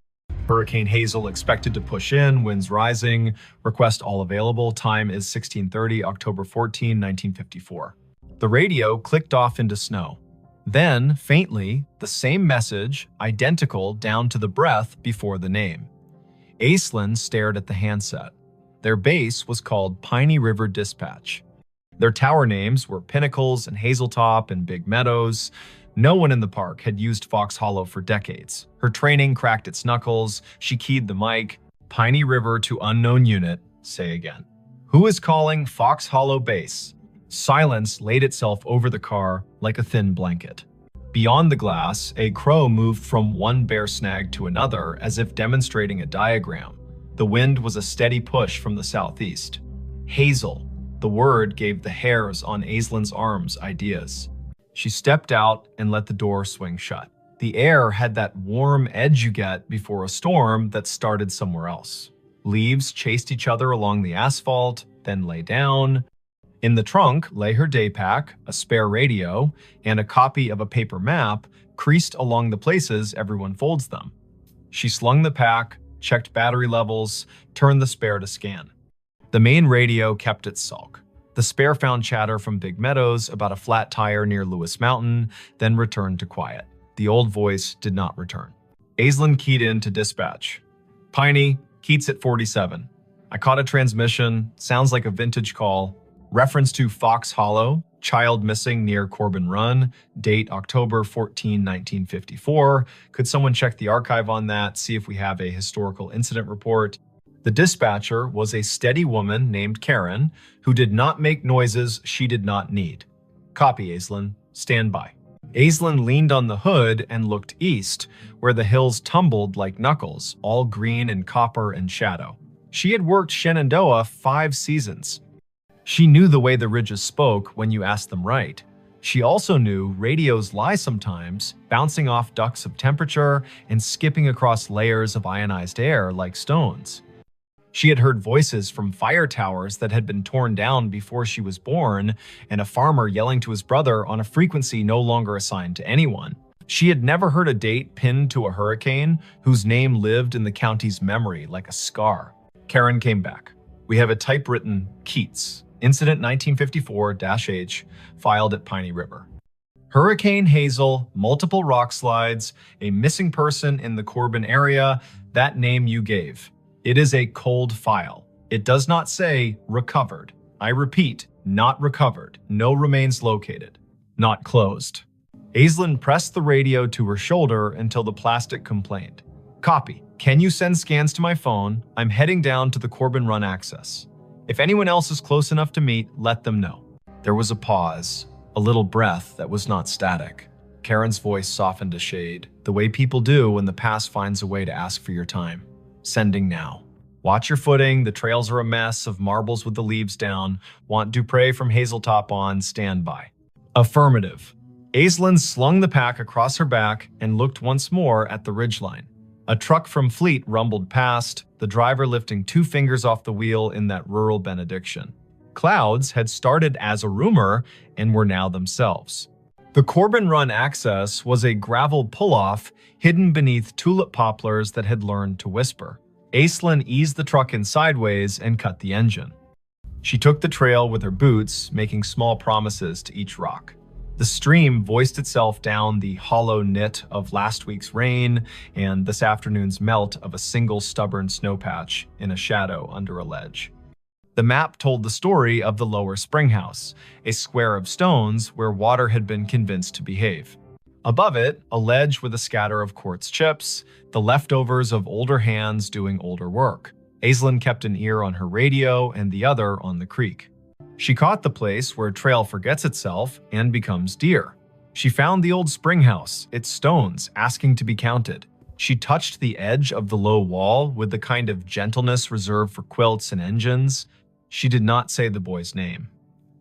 Hurricane Hazel expected to push in, winds rising, request all available, time is 16:30, October 14, 1954. The radio clicked off into snow. Then, faintly, the same message, identical down to the breath before the name. Aislinn stared at the handset. Their base was called Piney River Dispatch. Their tower names were Pinnacles and Hazeltop and Big Meadows. No one in the park had used Fox Hollow for decades. Her training cracked its knuckles. She keyed the mic. Piney River to unknown unit. Say again. Who is calling Fox Hollow base? Silence laid itself over the car like a thin blanket. Beyond the glass, a crow moved from one bear snag to another as if demonstrating a diagram. The wind was a steady push from the southeast. Hazel. The word gave the hairs on Aislinn's arms ideas. She stepped out and let the door swing shut. The air had that warm edge you get before a storm that started somewhere else. Leaves chased each other along the asphalt, then lay down. In the trunk lay her day pack, a spare radio, and a copy of a paper map creased along the places everyone folds them. She slung the pack, checked battery levels, turned the spare to scan. The main radio kept its sulk. The spare found chatter from Big Meadows about a flat tire near Lewis Mountain, then returned to quiet. The old voice did not return. Aislinn keyed in to dispatch. Piney, Keats at 47. I caught a transmission, sounds like a vintage call. Reference to Fox Hollow, child missing near Corbin Run, date October 14, 1954. Could someone check the archive on that, see if we have a historical incident report? The dispatcher was a steady woman named Karen, who did not make noises she did not need. Copy, Aislinn. Stand by. Aislinn leaned on the hood and looked east, where the hills tumbled like knuckles, all green and copper and shadow. She had worked Shenandoah 5 seasons. She knew the way the ridges spoke when you asked them right. She also knew radios lie sometimes, bouncing off ducts of temperature and skipping across layers of ionized air like stones. She had heard voices from fire towers that had been torn down before she was born, and a farmer yelling to his brother on a frequency no longer assigned to anyone. She had never heard a date pinned to a hurricane whose name lived in the county's memory like a scar. Karen came back. We have a typewritten Keats, Incident 1954-H, filed at Piney River. Hurricane Hazel, multiple rock slides, a missing person in the Corbin area, that name you gave. It is a cold file. It does not say recovered. I repeat, not recovered. No remains located. Not closed. Aislinn pressed the radio to her shoulder until the plastic complained. Copy. Can you send scans to my phone? I'm heading down to the Corbin Run access. If anyone else is close enough to meet, let them know. There was a pause, a little breath that was not static. Karen's voice softened a shade, the way people do when the past finds a way to ask for your time. Sending now. Watch your footing, the trails are a mess of marbles with the leaves down. Want Dupre from Hazeltop on, stand by. Affirmative. Aislinn slung the pack across her back and looked once more at the ridgeline. A truck from Fleet rumbled past, the driver lifting 2 fingers off the wheel in that rural benediction. Clouds had started as a rumor and were now themselves. The Corbin Run access was a gravel pull-off hidden beneath tulip poplars that had learned to whisper. Aislinn eased the truck in sideways and cut the engine. She took the trail with her boots, making small promises to each rock. The stream voiced itself down the hollow knit of last week's rain and this afternoon's melt of a single stubborn snowpatch in a shadow under a ledge. The map told the story of the lower springhouse, a square of stones where water had been convinced to behave. Above it, a ledge with a scatter of quartz chips, the leftovers of older hands doing older work. Aislinn kept an ear on her radio and the other on the creek. She caught the place where trail forgets itself and becomes deer. She found the old springhouse, its stones asking to be counted. She touched the edge of the low wall with the kind of gentleness reserved for quilts and engines. She did not say the boy's name.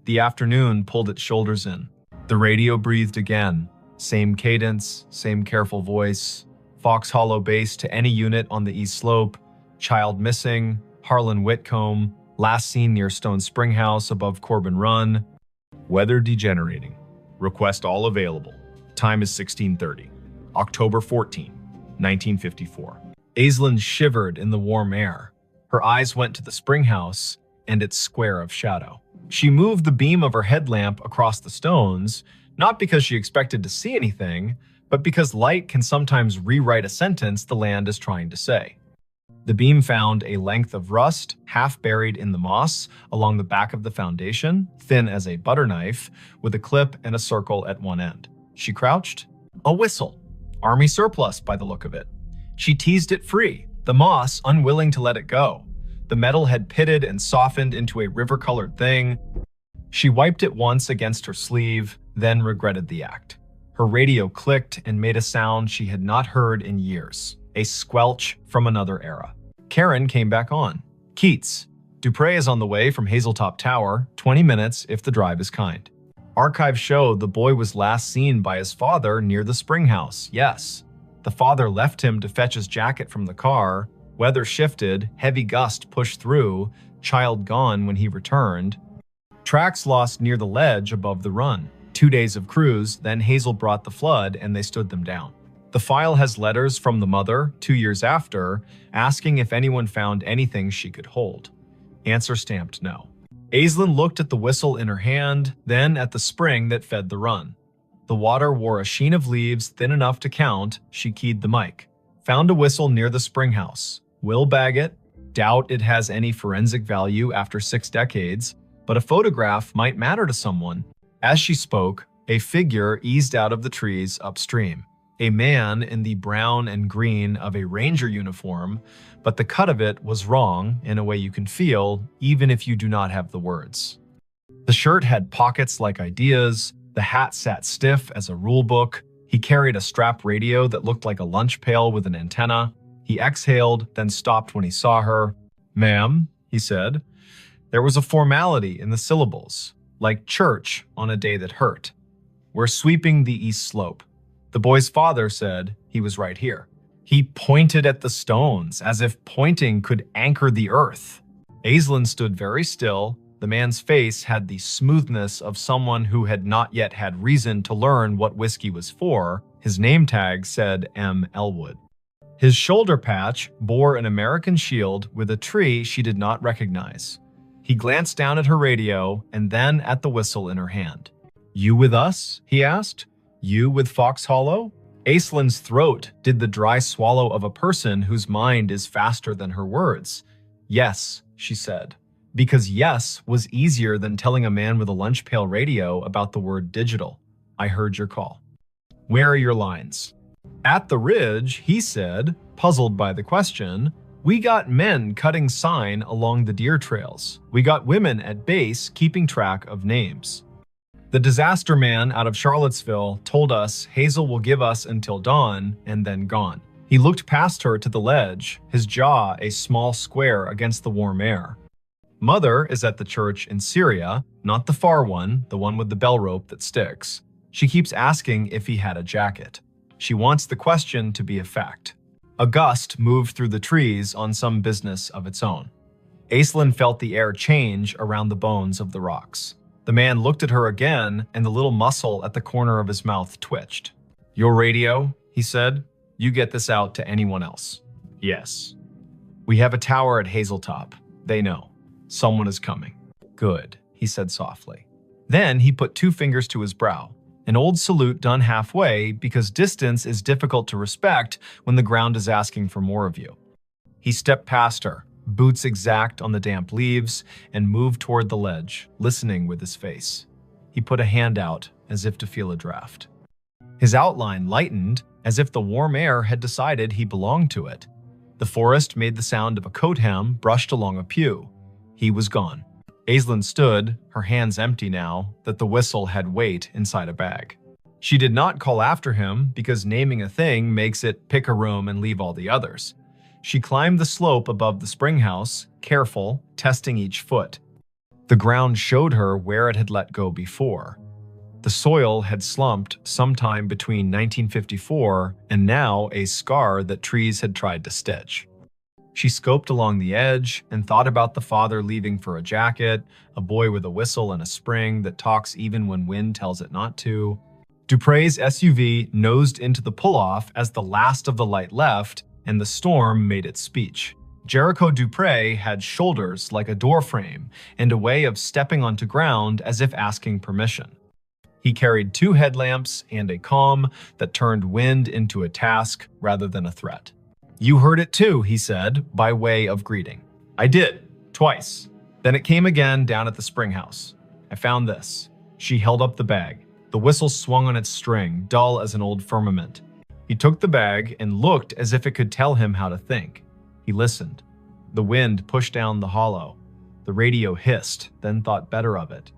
The afternoon pulled its shoulders in. The radio breathed again. Same cadence, same careful voice. Fox Hollow base to any unit on the east slope. Child missing. Harlan Whitcomb. Last seen near Stone Spring House above Corbin Run. Weather degenerating. Request all available. Time is 16:30. October 14, 1954. Aislinn shivered in the warm air. Her eyes went to the spring house and its square of shadow. She moved the beam of her headlamp across the stones, not because she expected to see anything, but because light can sometimes rewrite a sentence the land is trying to say. The beam found a length of rust, half buried in the moss, along the back of the foundation, thin as a butter knife, with a clip and a circle at one end. She crouched. A whistle. Army surplus, by the look of it. She teased it free, the moss unwilling to let it go. The metal had pitted and softened into a river-colored thing. She wiped it once against her sleeve, then regretted the act. Her radio clicked and made a sound she had not heard in years. A squelch from another era. Karen came back on. Keats. Dupre is on the way from Hazeltop Tower, 20 minutes if the drive is kind. Archives show the boy was last seen by his father near the spring house, yes. The father left him to fetch his jacket from the car. Weather shifted, heavy gust pushed through, child gone when he returned. Tracks lost near the ledge above the run. 2 days of cruise, then Hazel brought the flood and they stood them down. The file has letters from the mother, 2 years after, asking if anyone found anything she could hold. Answer stamped no. Aislinn looked at the whistle in her hand, then at the spring that fed the run. The water wore a sheen of leaves thin enough to count. She keyed the mic. Found a whistle near the spring house. Will bag it. Doubt it has any forensic value after 6 decades, but a photograph might matter to someone. As she spoke, a figure eased out of the trees upstream. A man in the brown and green of a ranger uniform, but the cut of it was wrong in a way you can feel, even if you do not have the words. The shirt had pockets like ideas, the hat sat stiff as a rule book, he carried a strap radio that looked like a lunch pail with an antenna. He exhaled, then stopped when he saw her. "Ma'am," he said. There was a formality in the syllables, like church on a day that hurt. "We're sweeping the east slope." The boy's father said he was right here. He pointed at the stones, as if pointing could anchor the earth. Aislinn stood very still. The man's face had the smoothness of someone who had not yet had reason to learn what whiskey was for. His name tag said M. Elwood. His shoulder patch bore an American shield with a tree she did not recognize. He glanced down at her radio and then at the whistle in her hand. "You with us?" he asked. "You with Fox Hollow?" Aislinn's throat did the dry swallow of a person whose mind is faster than her words. "Yes," she said, because yes was easier than telling a man with a lunch pail radio about the word digital. "I heard your call." "Where are your lines?" "At the ridge," he said, puzzled by the question. "We got men cutting sign along the deer trails. We got women at base keeping track of names. The disaster man out of Charlottesville told us Hazel will give us until dawn and then gone." He looked past her to the ledge, his jaw a small square against the warm air. "Mother is at the church in Syria, not the far one, the one with the bell rope that sticks. She keeps asking if he had a jacket. She wants the question to be a fact." A gust moved through the trees on some business of its own. Aislinn felt the air change around the bones of the rocks. The man looked at her again, and the little muscle at the corner of his mouth twitched. "Your radio," he said. "You get this out to anyone else." "Yes." "We have a tower at Hazeltop. They know. Someone is coming." "Good," he said softly. Then he put 2 fingers to his brow, an old salute done halfway because distance is difficult to respect when the ground is asking for more of you. He stepped past her, boots exact on the damp leaves, and moved toward the ledge, listening with his face. He put a hand out as if to feel a draft. His outline lightened as if the warm air had decided he belonged to it. The forest made the sound of a coat hem brushed along a pew. He was gone. Aislinn stood, her hands empty now that the whistle had weight inside a bag. She did not call after him because naming a thing makes it pick a room and leave all the others. She climbed the slope above the spring house, careful, testing each foot. The ground showed her where it had let go before. The soil had slumped sometime between 1954 and now a scar that trees had tried to stitch. She scoped along the edge and thought about the father leaving for a jacket, a boy with a whistle and a spring that talks even when wind tells it not to. Dupre's SUV nosed into the pull-off as the last of the light left, and the storm made its speech. Jericho Dupre had shoulders like a doorframe and a way of stepping onto ground as if asking permission. He carried 2 headlamps and a calm that turned wind into a task rather than a threat. "You heard it too," he said, by way of greeting. "I did, twice. Then it came again down at the spring house. I found this." She held up the bag. The whistle swung on its string, dull as an old firmament. He took the bag and looked as if it could tell him how to think. He listened. The wind pushed down the hollow. The radio hissed, then thought better of it.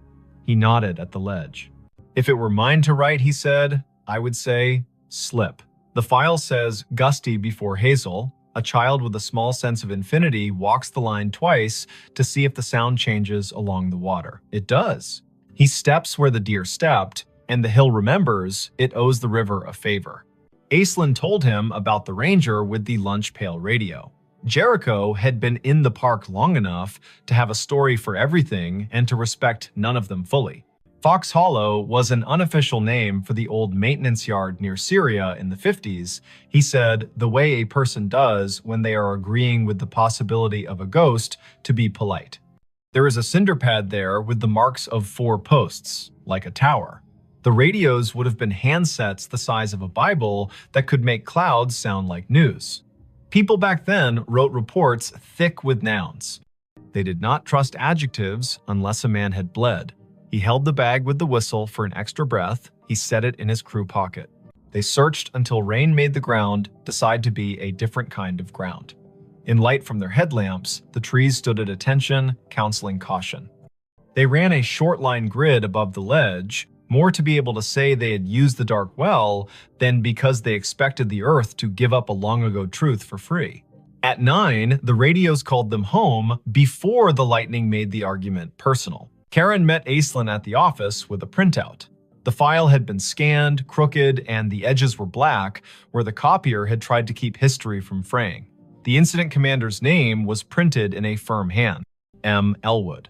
He nodded at the ledge. "If it were mine to write," he said, "I would say, slip." The file says gusty before Hazel. A child with a small sense of infinity walks the line twice to see if the sound changes along the water. It does. He steps where the deer stepped, and the hill remembers it owes the river a favor. Aislinn told him about the ranger with the lunch pail radio. Jericho had been in the park long enough to have a story for everything and to respect none of them fully. Fox Hollow was an unofficial name for the old maintenance yard near Syria in the 50s. He said, the way a person does when they are agreeing with the possibility of a ghost to be polite. There is a cinder pad there with the marks of 4 posts, like a tower. The radios would have been handsets the size of a Bible that could make clouds sound like news. People back then wrote reports thick with nouns. They did not trust adjectives unless a man had bled. He held the bag with the whistle for an extra breath. He set it in his crew pocket. They searched until rain made the ground decide to be a different kind of ground. In light from their headlamps, the trees stood at attention, counseling caution. They ran a short line grid above the ledge, more to be able to say they had used the dark well than because they expected the earth to give up a long-ago truth for free. At 9, the radios called them home before the lightning made the argument personal. Karen met Aislinn at the office with a printout. The file had been scanned, crooked, and the edges were black, where the copier had tried to keep history from fraying. The incident commander's name was printed in a firm hand, M. Elwood.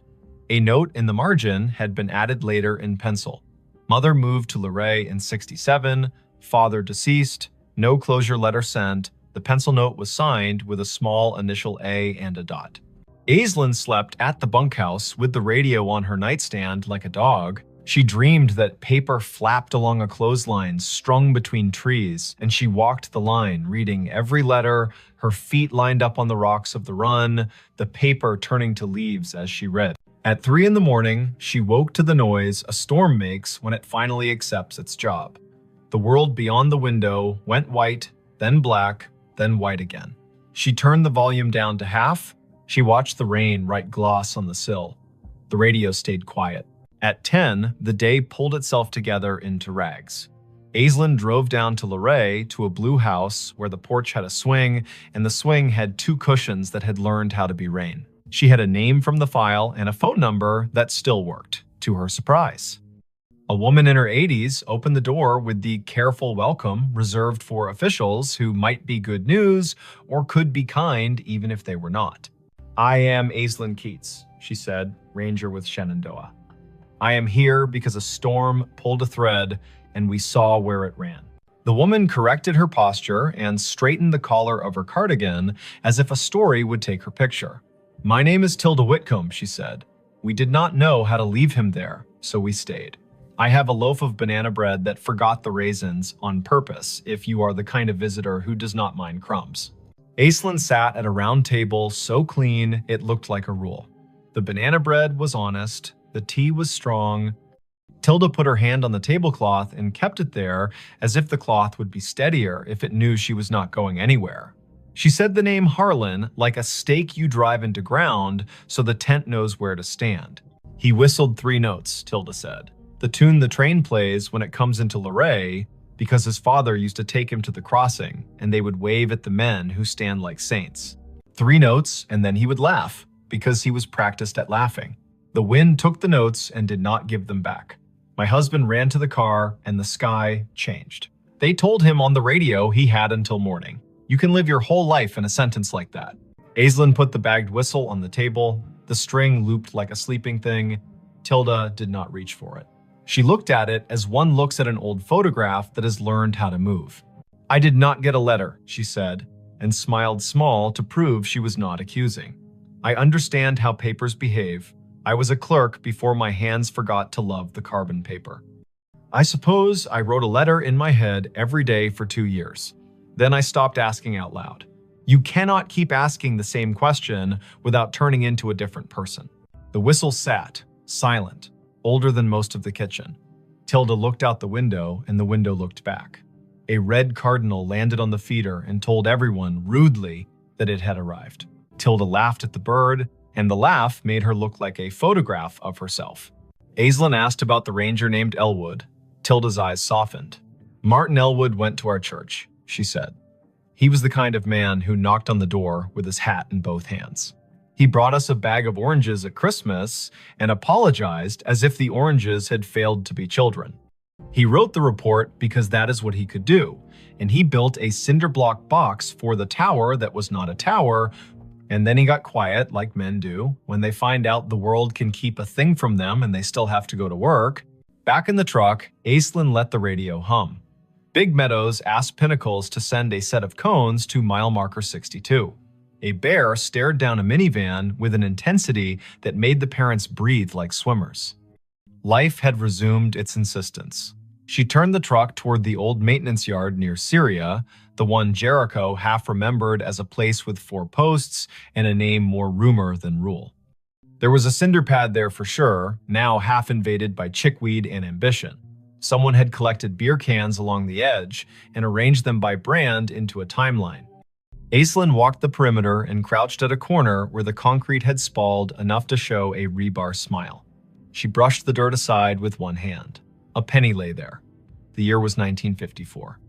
A note in the margin had been added later in pencil. Mother moved to Luray in '67, father deceased, no closure letter sent. The pencil note was signed with a small initial A and a dot. Aislinn slept at the bunkhouse with the radio on her nightstand like a dog. She dreamed that paper flapped along a clothesline strung between trees, and she walked the line, reading every letter, her feet lined up on the rocks of the run, the paper turning to leaves as she read. At 3 in the morning, she woke to the noise a storm makes when it finally accepts its job. The world beyond the window went white, then black, then white again. She turned the volume down to half. She watched the rain write gloss on the sill. The radio stayed quiet. At 10, the day pulled itself together into rags. Aislinn drove down to Luray to a blue house where the porch had a swing, and the swing had 2 cushions that had learned how to be rain. She had a name from the file and a phone number that still worked, to her surprise. A woman in her 80s opened the door with the careful welcome reserved for officials who might be good news or could be kind even if they were not. "I am Aislinn Keats," she said, ranger with Shenandoah. "I am here because a storm pulled a thread and we saw where it ran." The woman corrected her posture and straightened the collar of her cardigan as if a story would take her picture. "My name is Tilda Whitcomb," she said. "We did not know how to leave him there, so we stayed. I have a loaf of banana bread that forgot the raisins on purpose if you are the kind of visitor who does not mind crumbs." Aislinn sat at a round table so clean it looked like a rule. The banana bread was honest, the tea was strong. Tilda put her hand on the tablecloth and kept it there as if the cloth would be steadier if it knew she was not going anywhere. She said the name Harlan like a stake you drive into ground so the tent knows where to stand. "He whistled 3 notes, Tilda said. "The tune the train plays when it comes into Luray, because his father used to take him to the crossing and they would wave at the men who stand like saints. 3 notes and then he would laugh, because he was practiced at laughing. The wind took the notes and did not give them back. My husband ran to the car and the sky changed. They told him on the radio he had until morning. You can live your whole life in a sentence like that." Aislinn put the bagged whistle on the table. The string looped like a sleeping thing. Tilda did not reach for it. She looked at it as one looks at an old photograph that has learned how to move. "I did not get a letter," she said, and smiled small to prove she was not accusing. "I understand how papers behave. I was a clerk before my hands forgot to love the carbon paper. I suppose I wrote a letter in my head every day for 2 years. Then I stopped asking out loud. You cannot keep asking the same question without turning into a different person." The whistle sat, silent, older than most of the kitchen. Tilda looked out the window and the window looked back. A red cardinal landed on the feeder and told everyone, rudely, that it had arrived. Tilda laughed at the bird, and the laugh made her look like a photograph of herself. Aislinn asked about the ranger named Elwood. Tilda's eyes softened. "Martin Elwood went to our church," she said. "He was the kind of man who knocked on the door with his hat in both hands. He brought us a bag of oranges at Christmas and apologized as if the oranges had failed to be children. He wrote the report because that is what he could do, and he built a cinder block box for the tower that was not a tower, and then he got quiet, like men do, when they find out the world can keep a thing from them and they still have to go to work. Back in the truck, Aislinn let the radio hum. Big Meadows asked Pinnacles to send a set of cones to mile marker 62. A bear stared down a minivan with an intensity that made the parents breathe like swimmers. Life had resumed its insistence. She turned the truck toward the old maintenance yard near Syria, the one Jericho half remembered as a place with 4 posts and a name more rumor than rule. There was a cinder pad there for sure, now half invaded by chickweed and ambition. Someone had collected beer cans along the edge and arranged them by brand into a timeline. Aislinn walked the perimeter and crouched at a corner where the concrete had spalled enough to show a rebar smile. She brushed the dirt aside with one hand. A penny lay there. The year was 1954.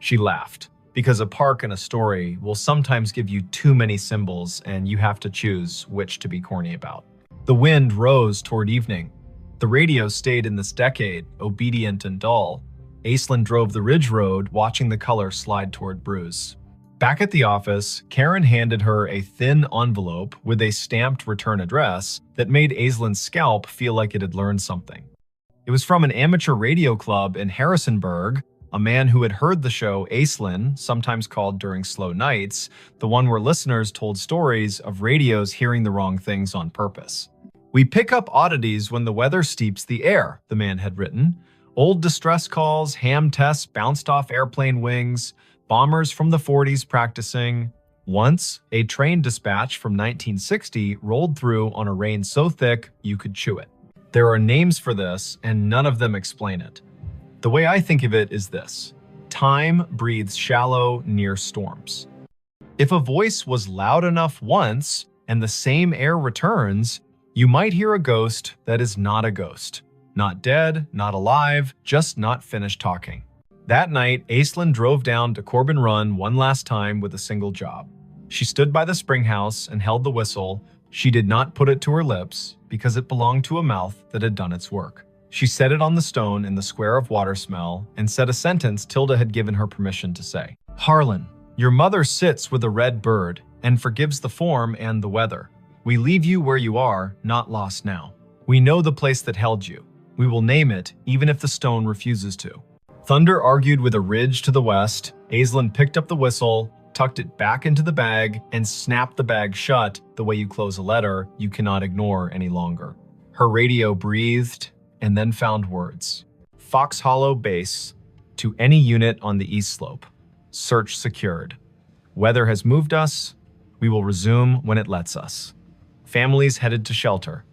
She laughed, because a park and a story will sometimes give you too many symbols and you have to choose which to be corny about. The wind rose toward evening. The radio stayed in this decade, obedient and dull. Aislinn drove the ridge road, watching the color slide toward Bruce. Back at the office, Karen handed her a thin envelope with a stamped return address that made Aislinn's scalp feel like it had learned something. It was from an amateur radio club in Harrisonburg, a man who had heard the show Aislinn, sometimes called During Slow Nights, the one where listeners told stories of radios hearing the wrong things on purpose. "We pick up oddities when the weather steeps the air," the man had written. "Old distress calls, ham tests bounced off airplane wings, bombers from the 40s practicing. Once, a train dispatch from 1960 rolled through on a rain so thick you could chew it. There are names for this, and none of them explain it. The way I think of it is this: time breathes shallow near storms. If a voice was loud enough once, and the same air returns, you might hear a ghost that is not a ghost. Not dead, not alive, just not finished talking." That night, Aislinn drove down to Corbin Run one last time with a single job. She stood by the spring house and held the whistle. She did not put it to her lips because it belonged to a mouth that had done its work. She set it on the stone in the square of water smell and said a sentence Tilda had given her permission to say. "Harlan, your mother sits with a red bird and forgives the form and the weather. We leave you where you are, not lost now. We know the place that held you. We will name it even if the stone refuses to." Thunder argued with a ridge to the west. Aislinn picked up the whistle, tucked it back into the bag, and snapped the bag shut the way you close a letter you cannot ignore any longer. Her radio breathed and then found words. "Fox Hollow Base. To any unit on the east slope. Search secured. Weather has moved us. We will resume when it lets us. Families headed to shelter.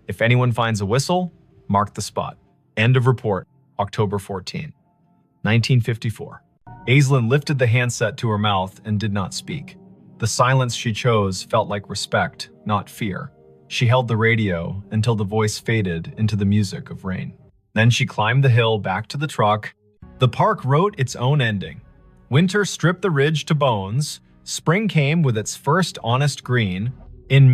If anyone finds a whistle, mark the spot. End of report, October 14, 1954. Aislinn lifted the handset to her mouth and did not speak. The silence she chose felt like respect, not fear. She held the radio until the voice faded into the music of rain. Then she climbed the hill back to the truck. The park wrote its own ending. Winter stripped the ridge to bones. Spring came with its first honest green.